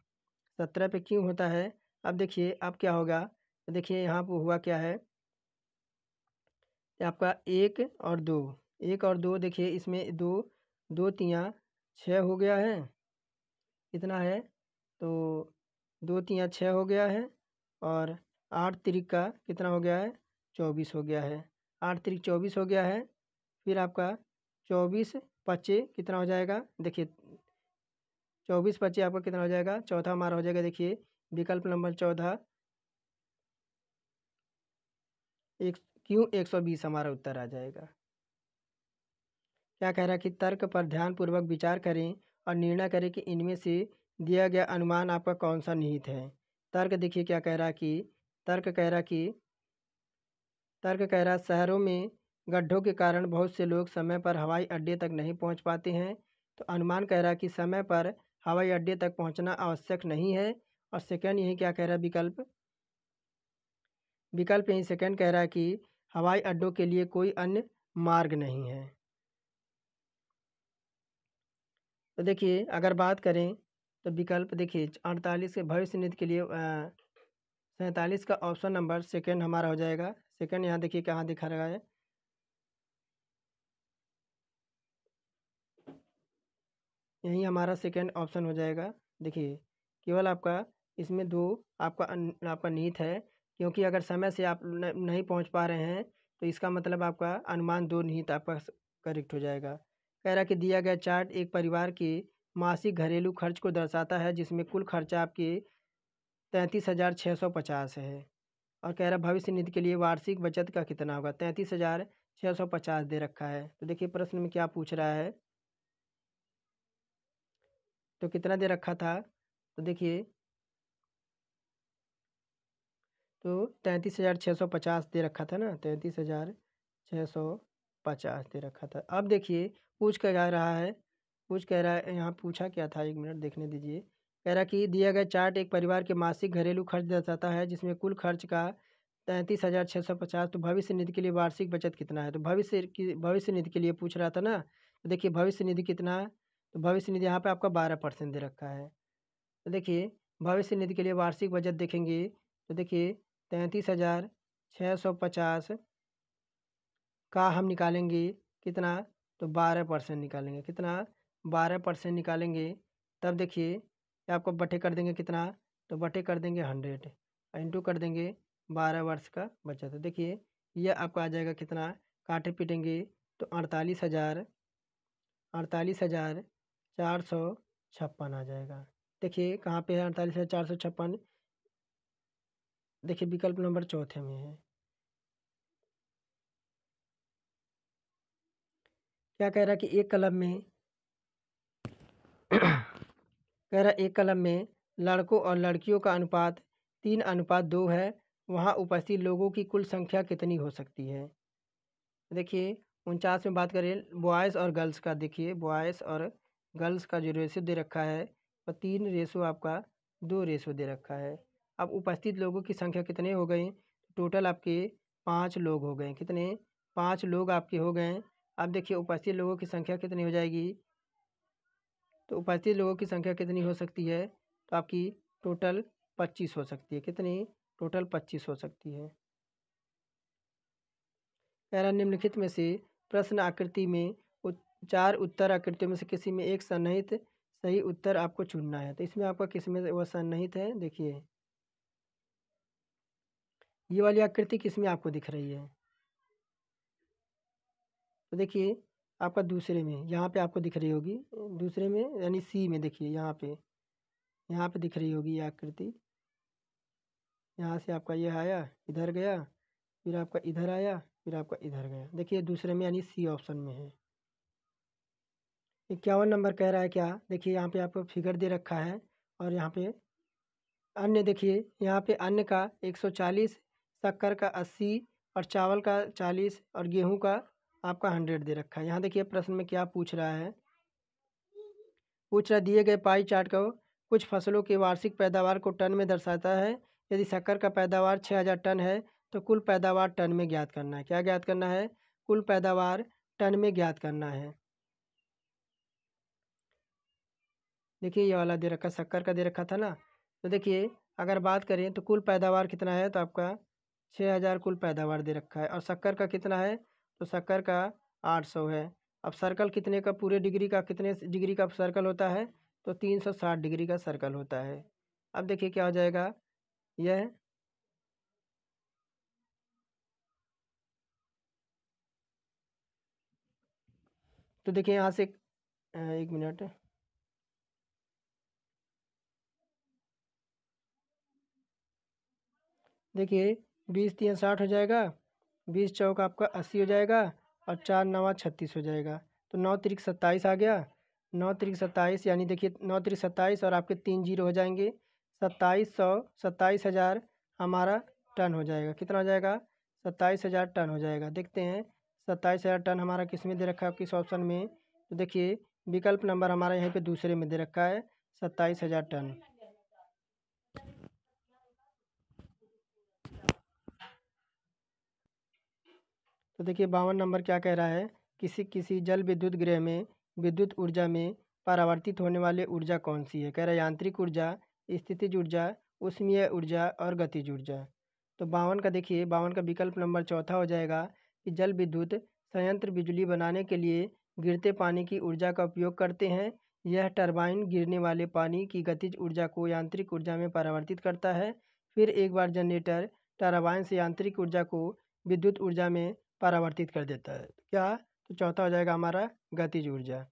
17 पे क्यों होता है? अब देखिए अब क्या होगा? तो देखिए यहाँ पर हुआ क्या है, आपका 1 और 2, 1 और 2 देखिए इसमें 2 2 तियाँ 6 हो गया है, कितना है? तो 2 तियाँ 6 हो गया है और 8 तिरिक का कितना हो गया है? 24 हो गया है। 8 तिरिक 24 हो गया है। फिर आपका 24 पच्चे कितना हो जाएगा? देखिए 24 पच्चे आपका कितना हो जाएगा? चौथा हमारा हो जाएगा, देखिए विकल्प नंबर 14 एक क्यों 120 हमारा उत्तर आ जाएगा। क्या कह रहा है कि तर्क पर ध्यानपूर्वक विचार करें और निर्णय करें कि इनमें से दिया गया अनुमान आपका कौन सा निहित है। तर्क देखिए क्या कह रहा है कि तर्क कह रहा कि तर्क कह रहा शहरों में गड्ढों के कारण बहुत से लोग समय पर हवाई अड्डे तक नहीं पहुंच पाते हैं। तो अनुमान कह रहा कि समय पर हवाई अड्डे तक पहुंचना आवश्यक नहीं है। और सेकंड यही क्या कह रहा है विकल्प विकल्प यही सेकंड कह रहा है कि हवाई अड्डों के लिए कोई अन्य मार्ग नहीं है। तो देखिए अगर बात करें तो विकल्प देखिए 48 के भविष्य निधि के लिए 47 का ऑप्शन नंबर सेकंड हमारा हो जाएगा। सेकंड यहाँ देखिए कहाँ दिखा रहा है, यही हमारा सेकंड ऑप्शन हो जाएगा। देखिए केवल आपका इसमें दो आपका निहित है, क्योंकि अगर समय से आप नहीं पहुंच पा रहे हैं तो इसका मतलब आपका अनुमान 2 निहित आपका करेक्ट हो जाएगा। कह रहा कि दिया गया चार्ट एक परिवार के मासिक घरेलू खर्च को दर्शाता है, जिसमें कुल खर्चा आपके 33,650 है। और कह रहा भविष्य निधि के लिए वार्षिक बचत का कितना होगा? 33,650 दे रखा है। तो देखिए प्रश्न में क्या पूछ रहा है, तो कितना दे रखा था? तो देखिए तो 33,650 दे रखा था ना, 33,650 दे रखा था। अब देखिए पूछ क्या रहा है, कह रहा है यहाँ पूछा क्या था, 1 मिनट देखने दीजिए। कह रहा कि दिया गया चार्ट एक परिवार के मासिक घरेलू खर्च दर्शाता है, जिसमें कुल खर्च का 33,650। तो भविष्य निधि के लिए वार्षिक बचत कितना है? तो भविष्य निधि के लिए पूछ रहा था ना। तो देखिए भविष्य निधि कितना है? तो भविष्य निधि यहाँ पे आपका 12% दे रखा है। तो देखिए भविष्य निधि के लिए वार्षिक बचत देखेंगे तो देखिए 33,650 का हम निकालेंगे कितना, तो 12% निकालेंगे। कितना, 12% निकालेंगे। तब देखिए आपको बटे कर देंगे कितना, तो बटे कर देंगे 100, इंटू कर देंगे 12 वर्ष का बचा। तो देखिए यह आपको आ जाएगा कितना, काटे पीटेंगे तो 48,456 आ जाएगा। देखिए कहाँ पे है 48,456, देखिए विकल्प नंबर चौथे में है। क्या कह रहा है कि एक कलम में कह रहा है एक कलम में लड़कों और लड़कियों का अनुपात 3:2 है, वहाँ उपस्थित लोगों की कुल संख्या कितनी हो सकती है। देखिए 49 में बात करें बॉयज़ और गर्ल्स का, देखिए बॉयज़ और गर्ल्स का जो रेशो दे रखा है वो 3 रेशो आपका 2 रेशो दे रखा है। अब उपस्थित लोगों की संख्या कितने हो गई, टोटल आपके 5 लोग हो गए। कितने, 5 लोग आपके हो गए। अब देखिए उपस्थित लोगों की संख्या कितनी हो जाएगी, तो उपस्थित लोगों की संख्या कितनी हो सकती है, तो आपकी टोटल 25 हो सकती है। कितनी, टोटल 25 हो सकती है। कह रहा निम्नलिखित में से प्रश्न आकृति में 4 उत्तर आकृतियों में से किसी में एक सन्निहित सही उत्तर आपको चुनना है। तो इसमें आपका किस में वह सन्निहित है, देखिए ये वाली आकृति किस में आपको दिख रही है, तो देखिए आपका दूसरे में, यहाँ पे आपको दिख रही होगी दूसरे में, यानी सी में। देखिए यहाँ पे दिख रही होगी ये आकृति। यहाँ से आपका ये आया, इधर गया, फिर आपका इधर आया, फिर आपका इधर गया। देखिए दूसरे में यानी सी ऑप्शन में है। 51 नंबर कह रहा है क्या, देखिए यहाँ पे आपको फिगर दे रखा है और यहाँ पे अन्य, देखिए यहाँ पे अन्य का 140, शक्कर का 80 और चावल का 40 और गेहूं का आपका 100 दे रखा है। यहाँ देखिए प्रश्न में क्या पूछ रहा है, पूछ रहा दिए गए पाई चार्ट को कुछ फसलों की वार्षिक पैदावार को टन में दर्शाता है। यदि शक्कर का पैदावार 6000 टन है तो कुल पैदावार टन में ज्ञात करना है। क्या ज्ञात करना है, कुल पैदावार टन में ज्ञात करना है। देखिए ये वाला दे रखा, शक्कर का दे रखा था ना, तो देखिए अगर बात करें तो कुल पैदावार कितना है, तो आपका 6000 कुल पैदावार दे रखा है। और शक्कर का कितना है, तो शक्कर का 800 है। अब सर्कल कितने का, पूरे डिग्री का कितने डिग्री का सर्कल होता है, तो 360 डिग्री का सर्कल होता है। अब देखिए क्या हो जाएगा यह, तो देखिए यहाँ से एक मिनट, देखिए 20 3 60 हो जाएगा, 20 चौक आपका 80 हो जाएगा और 4 नवा 36 हो जाएगा। तो 9 तिरिक 27 आ गया, 9 तिरिक 27 यानी देखिए 9 तिरिक 27 और आपके 3 जीरो हो जाएंगे, 27,000 हमारा टन हो जाएगा। कितना हो जाएगा, 27,000 टन हो जाएगा। देखते हैं 27,000 टन हमारा किस में दे रखा है, किस ऑप्शन में, तो देखिए विकल्प नंबर हमारा यहाँ पे दूसरे में दे रखा है 27,000 टन। तो देखिए 52 नंबर क्या कह रहा है, किसी किसी जल विद्युत गृह में विद्युत ऊर्जा में परावर्तित होने वाली ऊर्जा कौन सी है। कह रहा है यांत्रिक ऊर्जा, स्थितिज ऊर्जा, ऊष्मीय ऊर्जा और गतिज ऊर्जा। तो 52 का देखिए, 52 का विकल्प नंबर चौथा हो जाएगा कि जल विद्युत संयंत्र बिजली बनाने के लिए गिरते पानी की ऊर्जा का उपयोग करते हैं। यह टरबाइन गिरने वाले पानी की गतिज ऊर्जा को यांत्रिक ऊर्जा में परावर्तित करता है। फिर एक बार जनरेटर टरबाइन से यांत्रिक ऊर्जा को विद्युत ऊर्जा में परावर्तित कर देता है। क्या, तो चौथा हो जाएगा हमारा गतिज ऊर्जा।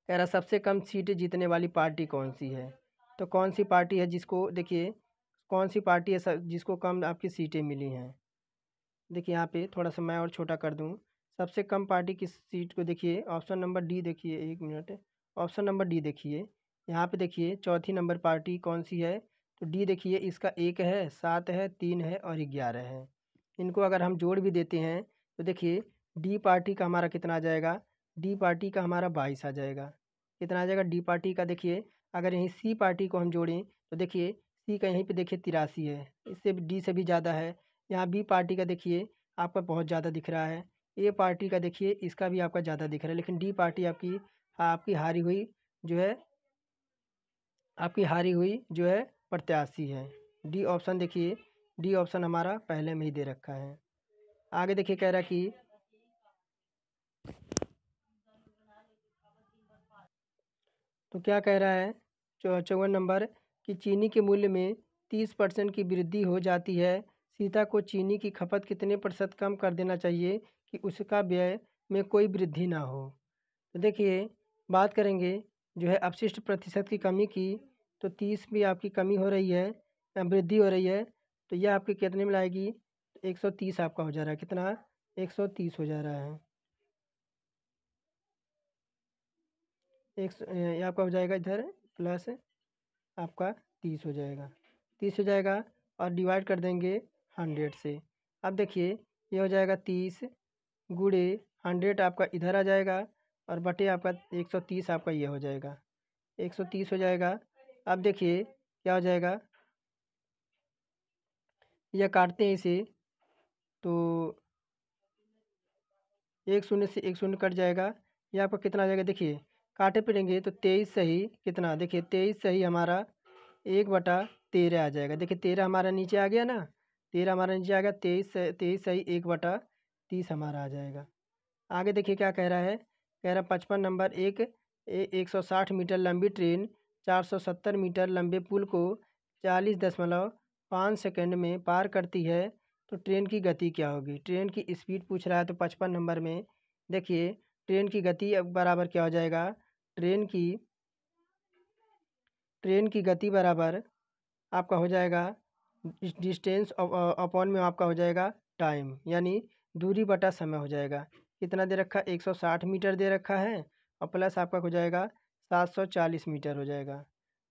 कह रहा सबसे कम सीटें जीतने वाली पार्टी कौन सी है, तो कौन सी पार्टी है जिसको, देखिए कौन सी पार्टी है जिसको कम आपकी सीटें मिली हैं। देखिए यहाँ पे थोड़ा सा मैं और छोटा कर दूँ, सबसे कम पार्टी की सीट को देखिए ऑप्शन नंबर डी, देखिए एक मिनट, ऑप्शन नंबर डी देखिए, यहाँ पे देखिए चौथी नंबर पार्टी कौन सी है, तो डी देखिए इसका 1 है, 7 है, 3 है और 11 है। इनको अगर हम जोड़ भी देते हैं तो देखिए डी पार्टी का हमारा कितना आ जाएगा, डी पार्टी का हमारा 22 आ जाएगा। कितना आ जाएगा डी पार्टी का, देखिए अगर यहीं सी पार्टी को हम जोड़ें तो देखिए सी का यहीं पे देखिए 83 है, इससे डी से भी ज़्यादा है। यहाँ बी पार्टी का देखिए आपका बहुत ज़्यादा दिख रहा है, ए पार्टी का देखिए इसका भी आपका ज़्यादा दिख रहा है, लेकिन डी पार्टी आपकी आपकी हारी हुई जो है, आपकी हारी हुई जो है प्रत्याशी है। डी ऑप्शन देखिए, डी ऑप्शन हमारा पहले में ही दे रखा है। आगे देखिए कह रहा कि तो क्या कह रहा है 54 नंबर कि चीनी के मूल्य में 30% की वृद्धि हो जाती है। सीता को चीनी की खपत कितने प्रतिशत कम कर देना चाहिए कि उसका व्यय में कोई वृद्धि ना हो। तो देखिए बात करेंगे जो है अपशिष्ट प्रतिशत की कमी की, तो 30 भी आपकी कमी हो रही है, वृद्धि हो रही है, तो यह आपके कितने में लाएगी? 130 आपका हो जा रहा है। कितना? 130 हो जा रहा है। ये आपका हो जाएगा इधर प्लस आपका 30 हो जाएगा, 30 हो जाएगा और डिवाइड कर देंगे 100 से। अब देखिए ये हो जाएगा 30 गुणे 100 आपका इधर आ जाएगा और बटे आपका 130 आपका ये हो जाएगा, 130 हो जाएगा। अब देखिए क्या हो जाएगा, यह काटते हैं इसे तो एक शून्य से एक शून्य कट जाएगा। ये आपका कितना आ जाएगा? देखिए काटे पिटेंगे तो 23 सही कितना, देखिए 23 सही हमारा 1/13 आ जाएगा। देखिए 13 हमारा नीचे आ गया ना, 13 हमारा नीचे आ गया, 23 सही 1/30 हमारा आ जाएगा। आगे देखिए क्या कह रहा है, कह रहा 55 नंबर 160 मीटर लंबी ट्रेन 470 मीटर लंबे पुल को 40.5 सेकंड में पार करती है, तो ट्रेन की गति क्या होगी? ट्रेन की स्पीड पूछ रहा है। तो 55 नंबर में देखिए ट्रेन की गति अब बराबर क्या हो जाएगा? ट्रेन की गति बराबर आपका हो जाएगा डिस्टेंस अपॉन में आपका हो जाएगा टाइम, यानी दूरी बटा समय हो जाएगा। कितना दे रखा है? 160 मीटर दे रखा है और प्लस आपका हो जाएगा 740 मीटर हो जाएगा,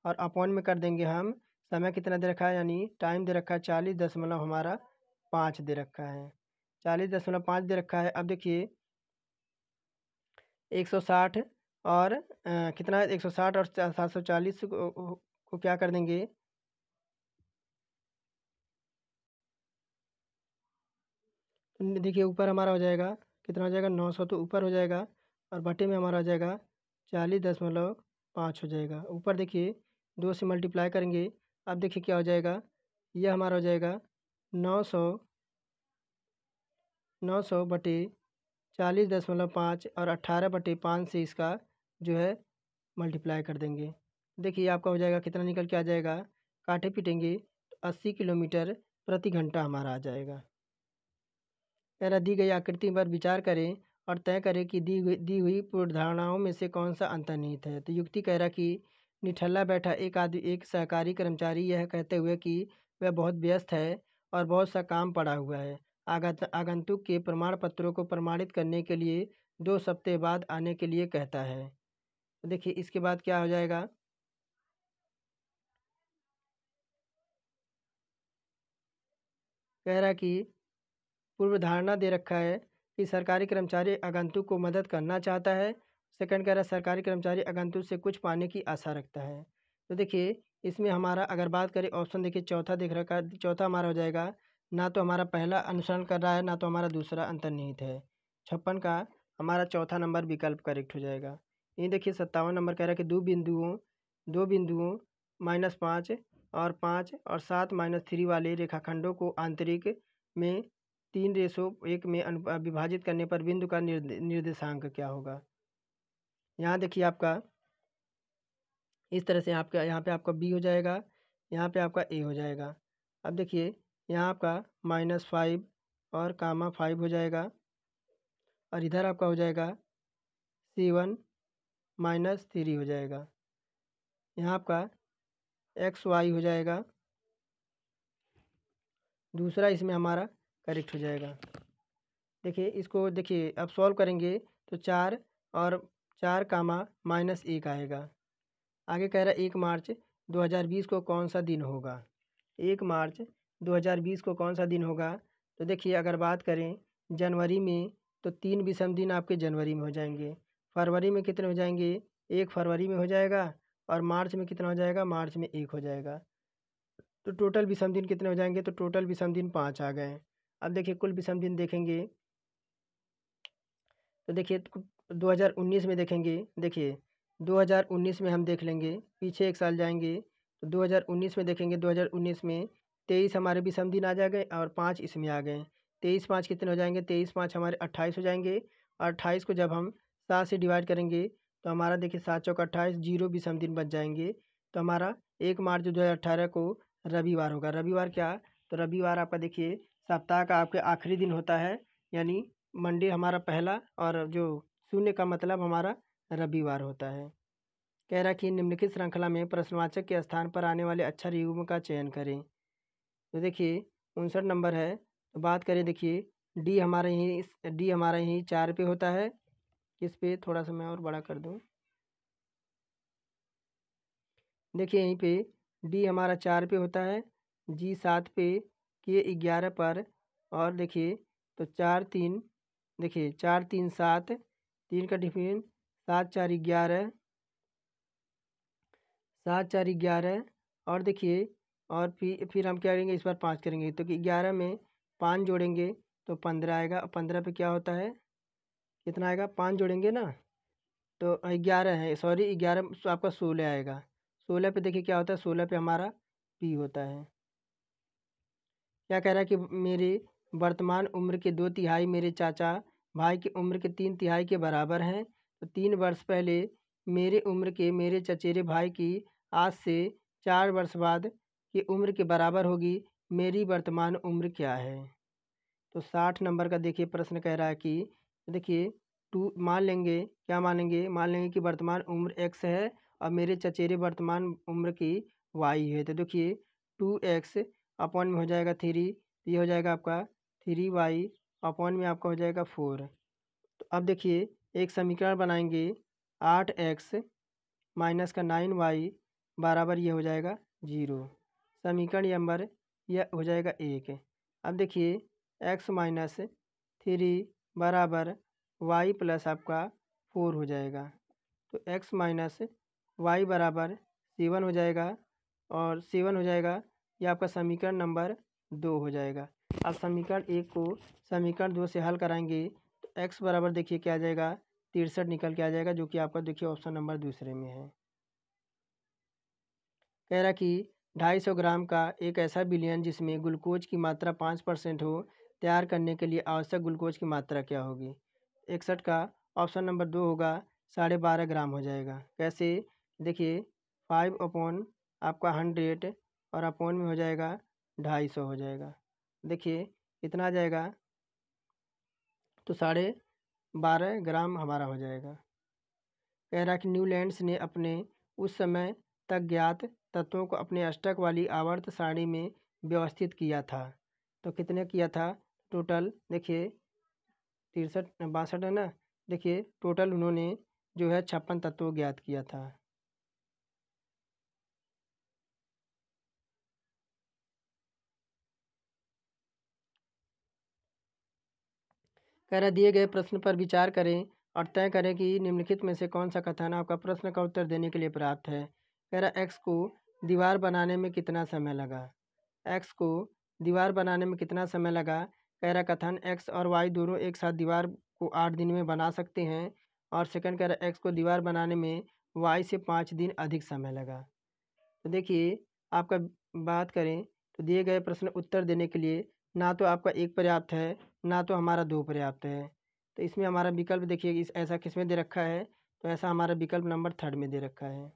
और अपॉन में कर देंगे हम समय कितना दे रखा है, यानी टाइम दे रखा है 40.5 दे रखा है, 40.5 दे रखा है। अब देखिए 160 और कितना है, 160 और 740 को क्या कर देंगे, देखिए ऊपर हमारा हो जाएगा कितना हो जाएगा, 900 तो ऊपर हो जाएगा और बटे में हमारा हो जाएगा 40.5 हो जाएगा। ऊपर देखिए 2 से मल्टीप्लाई करेंगे। अब देखिए क्या हो जाएगा, यह हमारा हो जाएगा 900 बटे 40.5 और 18/5 से इसका जो है मल्टीप्लाई कर देंगे। देखिए आपका हो जाएगा कितना निकल के आ जाएगा, काटे पीटेंगे तो 80 किलोमीटर प्रति घंटा हमारा आ जाएगा। कह रहा दी गई आकृति पर विचार करें और तय करें कि दी हुई पूर्वधारणाओं में से कौन सा अंतर्निहित है। तो युक्ति कह रहा कि निठल्ला बैठा एक सहकारी कर्मचारी यह कहते हुए कि वह बहुत व्यस्त है और बहुत सा काम पड़ा हुआ है, आगंतुक के प्रमाण पत्रों को प्रमाणित करने के लिए 2 सप्ताह बाद आने के लिए कहता है। तो देखिए इसके बाद क्या हो जाएगा, कह रहा कि पूर्व धारणा दे रखा है कि सरकारी कर्मचारी आगंतुक को मदद करना चाहता है। सेकंड कह रहा है सरकारी कर्मचारी आगंतुक से कुछ पाने की आशा रखता है। तो देखिए इसमें हमारा अगर बात करें ऑप्शन देखिए चौथा देख रखा है, चौथा हमारा हो जाएगा, ना तो हमारा पहला अनुसरण कर रहा है ना तो हमारा दूसरा अंतर्निहित है। 56 का हमारा चौथा नंबर विकल्प करेक्ट हो जाएगा। ये देखिए 57 नंबर कह रहा है कि दो बिंदुओं -5 और 5 और 7-3 वाले रेखाखंडों को आंतरिक में 3:1 में विभाजित करने पर बिंदु का निर्देशांक क्या होगा। यहाँ देखिए आपका इस तरह से आपका यहाँ पे आपका बी हो जाएगा, यहाँ पे आपका ए हो जाएगा। अब देखिए यहाँ आपका -5 और -5 हो जाएगा और इधर आपका हो जाएगा 7-3 हो जाएगा। यहाँ आपका XY हो जाएगा, दूसरा इसमें हमारा करेक्ट हो जाएगा। देखिए इसको देखिए अब सॉल्व करेंगे तो 4 और 4, -1 आएगा। आगे कह रहा है 1 मार्च 2020 को कौन सा दिन होगा। 1 मार्च 2020 को कौन सा दिन होगा। तो देखिए अगर बात करें जनवरी में तो 3 विषम दिन आपके जनवरी में हो जाएंगे, फरवरी में कितने हो जाएंगे, 1 फरवरी में हो जाएगा, और मार्च में कितना हो जाएगा, मार्च में 1 हो जाएगा। तो टोटल विषम दिन कितने हो जाएंगे, तो टोटल विषम दिन 5 आ गए। अब देखिए कुल विषम दिन देखेंगे तो देखिए 2019 में देखेंगे, देखिए 2019 में हम देख लेंगे, पीछे एक साल जाएंगे तो 2019 में देखेंगे, 2019 में 23 हमारे विषम दिन आ जाएंगे और 5 इसमें आ गए। 23 5 कितने हो जाएंगे? 23 5 हमारे 28 हो जाएंगे। और 28 को जब हम 7 से डिवाइड करेंगे तो हमारा देखिए 7 चौक 28, 0 विषम दिन बच जाएंगे। तो हमारा 1 मार्च 2018 को रविवार होगा। रविवार क्या? तो रविवार आपका देखिए सप्ताह का आपके आखिरी दिन होता है, यानी मंडे हमारा पहला, और जो शून्य का मतलब हमारा रविवार होता है। कह रहा कि निम्नलिखित श्रृंखला में प्रश्नवाचक के स्थान पर आने वाले अक्षर युग्म का चयन करें। तो देखिए 59 नंबर है। तो बात करें, देखिए डी हमारा यहीं 4 पे होता है। किस पे? थोड़ा सा मैं और बड़ा कर दूं। देखिए यहीं पे डी हमारा 4 पे होता है, जी 7 पे, के 11 पर, और देखिए तो 4 3, देखिए 4 3 7, 3 का डिफिन 7 4 11, 7 4 11, और देखिए और फिर हम क्या करेंगे, इस बार 5 करेंगे तो कि 11 में 5 जोड़ेंगे तो 15 आएगा, और 15 पे क्या होता है, कितना आएगा? 5 जोड़ेंगे ना तो 11 है, सॉरी 11 आपका 16 आएगा। 16 पे देखिए क्या होता है, 16 पे हमारा पी होता है। क्या कह रहा है कि मेरे वर्तमान उम्र के 2 तिहाई मेरे चाचा भाई की उम्र के 3 तिहाई के बराबर हैं। तो 3 वर्ष पहले मेरे उम्र के मेरे चचेरे भाई की आज से 4 वर्ष बाद की उम्र के बराबर होगी। मेरी वर्तमान उम्र क्या है? तो 60 नंबर का देखिए प्रश्न कह रहा है कि देखिए टू मान लेंगे, क्या मानेंगे? मान लेंगे कि वर्तमान उम्र एक्स है और मेरे चचेरे वर्तमान उम्र की वाई है। तो देखिए 2x अपॉन में हो जाएगा 3, तो ये हो जाएगा आपका 3y अपॉन में आपका हो जाएगा 4। तो अब देखिए एक समीकरण बनाएंगे, 8x माइनस का 9y बराबर ये हो जाएगा 0। समीकरण नंबर यह हो जाएगा 1। अब देखिए x माइनस 3 बराबर y प्लस आपका 4 हो जाएगा। तो x माइनस वाई बराबर 7 हो जाएगा, और 7 हो जाएगा, ये आपका समीकरण नंबर 2 हो जाएगा। अब समीकरण 1 को समीकरण 2 से हल कराएंगे तो x बराबर देखिए क्या आ जाएगा, 63 निकल के आ जाएगा, जो कि आपका देखिए ऑप्शन नंबर दूसरे में है। कह रहा कि 250 ग्राम का एक ऐसा विलयन जिसमें ग्लूकोज की मात्रा 5% हो, तैयार करने के लिए आवश्यक ग्लूकोज की मात्रा क्या होगी? 61 का ऑप्शन नंबर 2 होगा, 12.5 ग्राम हो जाएगा। कैसे? देखिए 5 अपॉन आपका 100 और अपॉन में हो जाएगा 250 हो जाएगा। देखिए कितना आ जाएगा, तो 12.5 ग्राम हमारा हो जाएगा। कह रहा कि न्यूलैंड्स ने अपने उस समय तक ज्ञात तत्वों को अपने अष्टक वाली आवर्त सारणी में व्यवस्थित किया था। तो कितने किया था टोटल? देखिए 63 62 है ना। देखिए टोटल उन्होंने जो है 56 तत्वों ज्ञात किया था। कह रहा दिए गए प्रश्न पर विचार करें और तय करें कि निम्नलिखित में से कौन सा कथन आपका प्रश्न का उत्तर देने के लिए पर्याप्त है। कह रहा एक्स को दीवार बनाने में कितना समय लगा? एक्स को दीवार बनाने में कितना समय लगा? कह रहा कथन एक्स और वाई दोनों एक साथ दीवार को 8 दिन में बना सकते हैं। और सेकंड कह रहा एक्स को दीवार बनाने में वाई से 5 दिन अधिक समय लगा। तो देखिए आपका बात करें तो दिए गए प्रश्न उत्तर देने के लिए ना तो आपका एक पर्याप्त है, ना तो हमारा 2 पर्याप्त है। तो इसमें हमारा विकल्प देखिए इस ऐसा किस में दे रखा है, तो ऐसा हमारा विकल्प नंबर 3 में दे रखा है।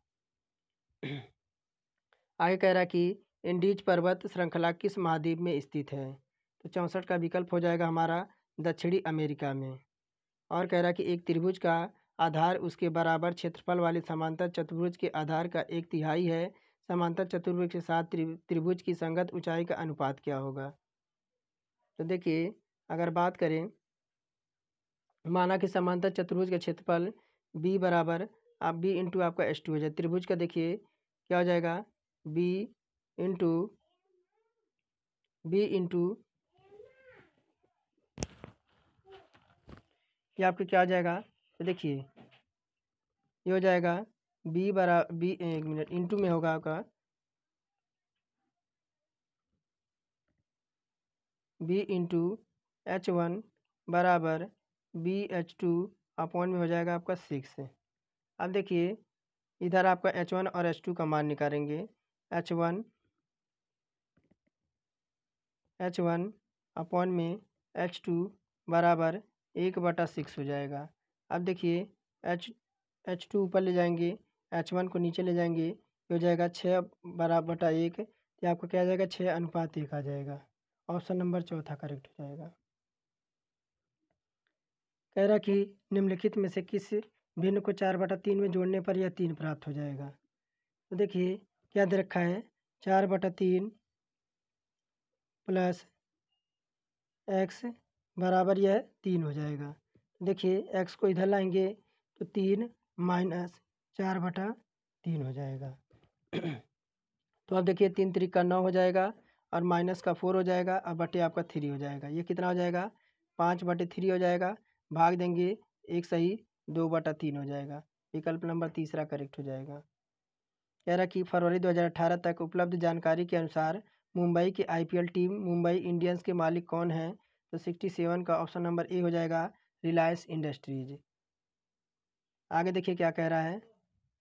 आगे कह रहा कि इंडीज पर्वत श्रृंखला किस महाद्वीप में स्थित है? तो 64 का विकल्प हो जाएगा हमारा दक्षिणी अमेरिका में। और कह रहा कि एक त्रिभुज का आधार उसके बराबर क्षेत्रफल वाले समांतर चतुर्भुज के आधार का 1/3 है। समांतर चतुर्भुज के साथ त्रिभुज की संगत ऊंचाई का अनुपात क्या होगा? तो देखिए अगर बात करें, माना कि समांतर चतुर्भुज का क्षेत्रफल बी बराबर आप बी इंटू आपका एच टू हो जाए। त्रिभुज का देखिए क्या हो जाएगा, बी इंटू ये आपके क्या हो जाएगा? तो देखिए ये हो जाएगा बी, एक मिनट, इंटू में होगा आपका बी इंटू H1 बराबर BH2 अपॉन में हो जाएगा आपका 6। अब देखिए इधर आपका H1 और H2 का मान निकालेंगे। H1 अपॉन में H2 बराबर 1/6 हो जाएगा। अब देखिए H2 ऊपर ले जाएंगे, H1 को नीचे ले जाएंगे, ये हो जाएगा 6/1। तो आपको क्या आ जाएगा, 6:1 आ जाएगा। ऑप्शन नंबर चौथा करेक्ट हो जाएगा। कह रहा कि निम्नलिखित में से किस भिन्न को 4/3 में जोड़ने पर यह 3 प्राप्त हो जाएगा। तो देखिए क्या दे रखा है, 4/3 प्लस एक्स बराबर यह 3 हो जाएगा। देखिए एक्स को इधर लाएंगे तो 3 माइनस 4/3 हो जाएगा। तो अब देखिए 3 3 का 9 हो जाएगा और माइनस का 4 हो जाएगा और बटे आपका 3 हो जाएगा। ये कितना हो जाएगा, 5/3 हो जाएगा। भाग देंगे एक सही 2/3 हो जाएगा। विकल्प नंबर तीसरा करेक्ट हो जाएगा। कह रहा कि फरवरी 2018 तक उपलब्ध जानकारी के अनुसार मुंबई की IPL टीम मुंबई इंडियंस के मालिक कौन हैं। तो 67 का ऑप्शन नंबर ए हो जाएगा, रिलायंस इंडस्ट्रीज। आगे देखिए क्या कह रहा है,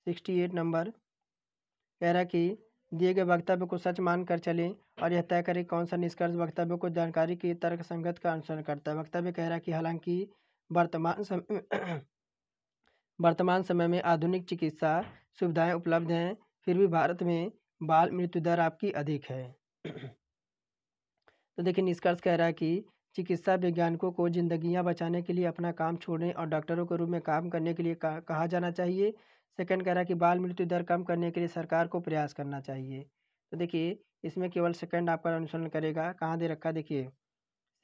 68 नंबर कह रहा कि दिए गए वक्तव्य को सच मानकर चलें और यह तय करें कौन सा निष्कर्ष वक्तव्य को जानकारी की तर्क संगत का अनुसरण करता है। वक्तव्य कह रहा है कि हालांकि वर्तमान समय में आधुनिक चिकित्सा सुविधाएं उपलब्ध हैं, फिर भी भारत में बाल मृत्यु दर आपकी अधिक है। तो देखिए निष्कर्ष कह रहा है कि चिकित्सा वैज्ञानिकों को जिंदगियां बचाने के लिए अपना काम छोड़ने और डॉक्टरों के रूप में काम करने के लिए कहा जाना चाहिए। सेकंड कह रहा है कि बाल मृत्यु दर कम करने के लिए सरकार को प्रयास करना चाहिए। तो देखिए इसमें केवल सेकंड आपका अनुसरण करेगा। कहाँ दे रखा, देखिए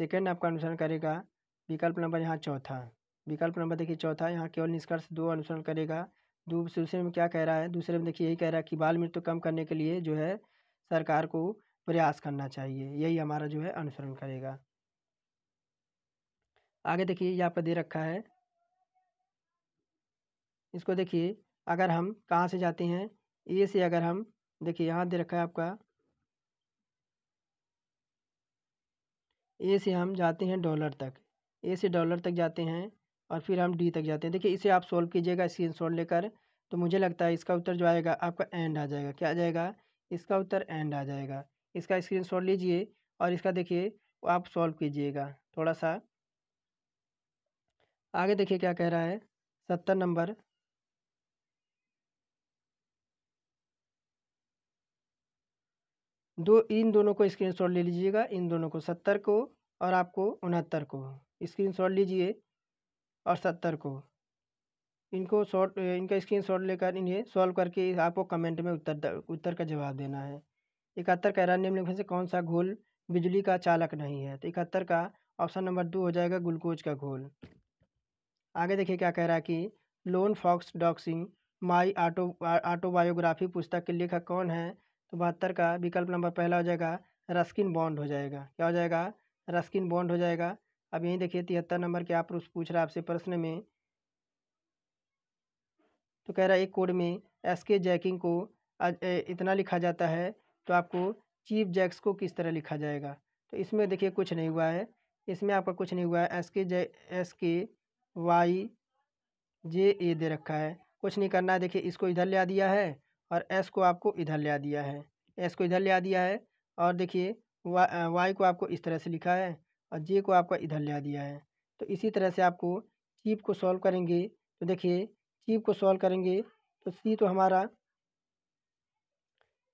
सेकंड आपका अनुसरण करेगा विकल्प नंबर यहाँ चौथा। विकल्प नंबर देखिए चौथा, यहाँ केवल निष्कर्ष 2 अनुसरण करेगा। दूसरे में क्या कह रहा है, दूसरे में देखिए यही कह रहा है कि बाल मृत्यु कम करने के लिए जो है सरकार को प्रयास करना चाहिए, यही हमारा जो है अनुसरण करेगा। आगे देखिए ये आपका दे रखा है, इसको देखिए अगर हम कहाँ से जाते हैं, ए से अगर हम देखिए यहाँ दे रखा है आपका, ए से हम जाते हैं डॉलर तक, ए से डॉलर तक जाते हैं और फिर हम डी तक जाते हैं। देखिए इसे आप सोल्व कीजिएगा स्क्रीनशॉट लेकर, तो मुझे लगता है इसका उत्तर जो आएगा आपका एंड आ जाएगा। क्या आ जाएगा, इसका उत्तर एंड आ जाएगा। इसका स्क्रीनशॉट लीजिए और इसका देखिए आप सॉल्व कीजिएगा थोड़ा सा। आगे देखिए क्या कह रहा है, 70 नंबर इन दोनों को स्क्रीनशॉट ले लीजिएगा, इन दोनों को 70 को और आपको 69 को स्क्रीनशॉट लीजिए और 70 को इनका स्क्रीनशॉट लेकर इन्हें सॉल्व करके आपको कमेंट में उत्तर का जवाब देना है। 71 कह रहा है निम्नलिखित में से कौन सा घोल बिजली का चालक नहीं है। तो 71 का ऑप्शन नंबर 2 हो जाएगा, ग्लूकोज का घोल। आगे देखिए क्या कह रहा है कि Lone Fox dancing my autobiography पुस्तक के लेखक कौन है। तो 72 का विकल्प नंबर पहला हो जाएगा, रस्किन बॉन्ड हो जाएगा। क्या हो जाएगा, रस्किन बॉन्ड हो जाएगा। अब यहीं देखिए 73 नंबर के आप पूछ रहा है आपसे प्रश्न में, तो कह रहा है एक कोड में एसके जैकिंग को इतना लिखा जाता है, तो आपको चीफ जैक्स को किस तरह लिखा जाएगा। तो इसमें देखिए कुछ नहीं हुआ है, इसमें आपका कुछ नहीं हुआ है। SKYJA दे रखा है, कुछ नहीं करना है। देखिए इसको इधर ले आ दिया है और एस को आपको इधर ले आ दिया है, एस को इधर ले आ दिया है और देखिए वाई को आपको इस तरह से लिखा है और जे को आपका इधर ले आ दिया है। तो इसी तरह से आपको चीफ को सॉल्व करेंगे, तो देखिए चीफ को सॉल्व करेंगे तो सी तो हमारा,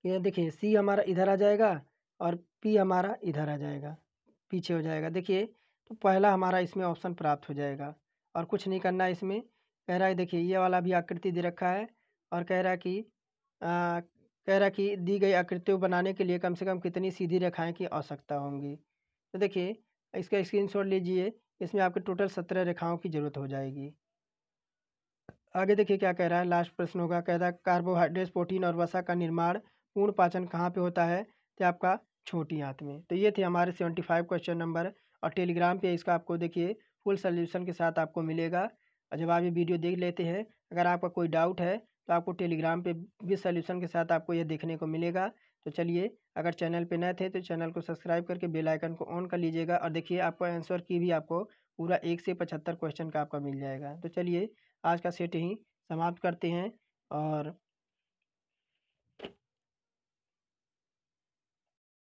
ये देखिए सी हमारा इधर आ जाएगा और पी हमारा इधर आ जाएगा, पीछे हो जाएगा। देखिए तो पहला हमारा इसमें ऑप्शन प्राप्त हो जाएगा और कुछ नहीं करना है। इसमें कह रहा है देखिए ये वाला भी आकृति दे रखा है और कह रहा है कि दी गई आकृतियों बनाने के लिए कम से कम कितनी सीधी रेखाएं की आवश्यकता होंगी। तो देखिए इसका स्क्रीनशॉट लीजिए, इसमें आपके टोटल 17 रेखाओं की ज़रूरत हो जाएगी। आगे देखिए क्या कह रहा है, लास्ट प्रश्न होगा। कह रहा है कार्बोहाइड्रेट प्रोटीन और वसा का निर्माण पूर्ण पाचन कहाँ पे होता है। तो आपका छोटी आंत में। तो ये थे हमारे 75 क्वेश्चन नंबर और टेलीग्राम पे इसका आपको देखिए फुल सोल्यूशन के साथ आपको मिलेगा। और जब आप ये वीडियो देख लेते हैं, अगर आपका कोई डाउट है तो आपको टेलीग्राम पे भी सोल्यूशन के साथ आपको यह देखने को मिलेगा। तो चलिए, अगर चैनल पे नए थे तो चैनल को सब्सक्राइब करके बेल आइकन को ऑन कर लीजिएगा और देखिए आपको आंसर की भी आपको पूरा 1 से 75 क्वेश्चन का आपका मिल जाएगा। तो चलिए आज का सेट यहीं समाप्त करते हैं और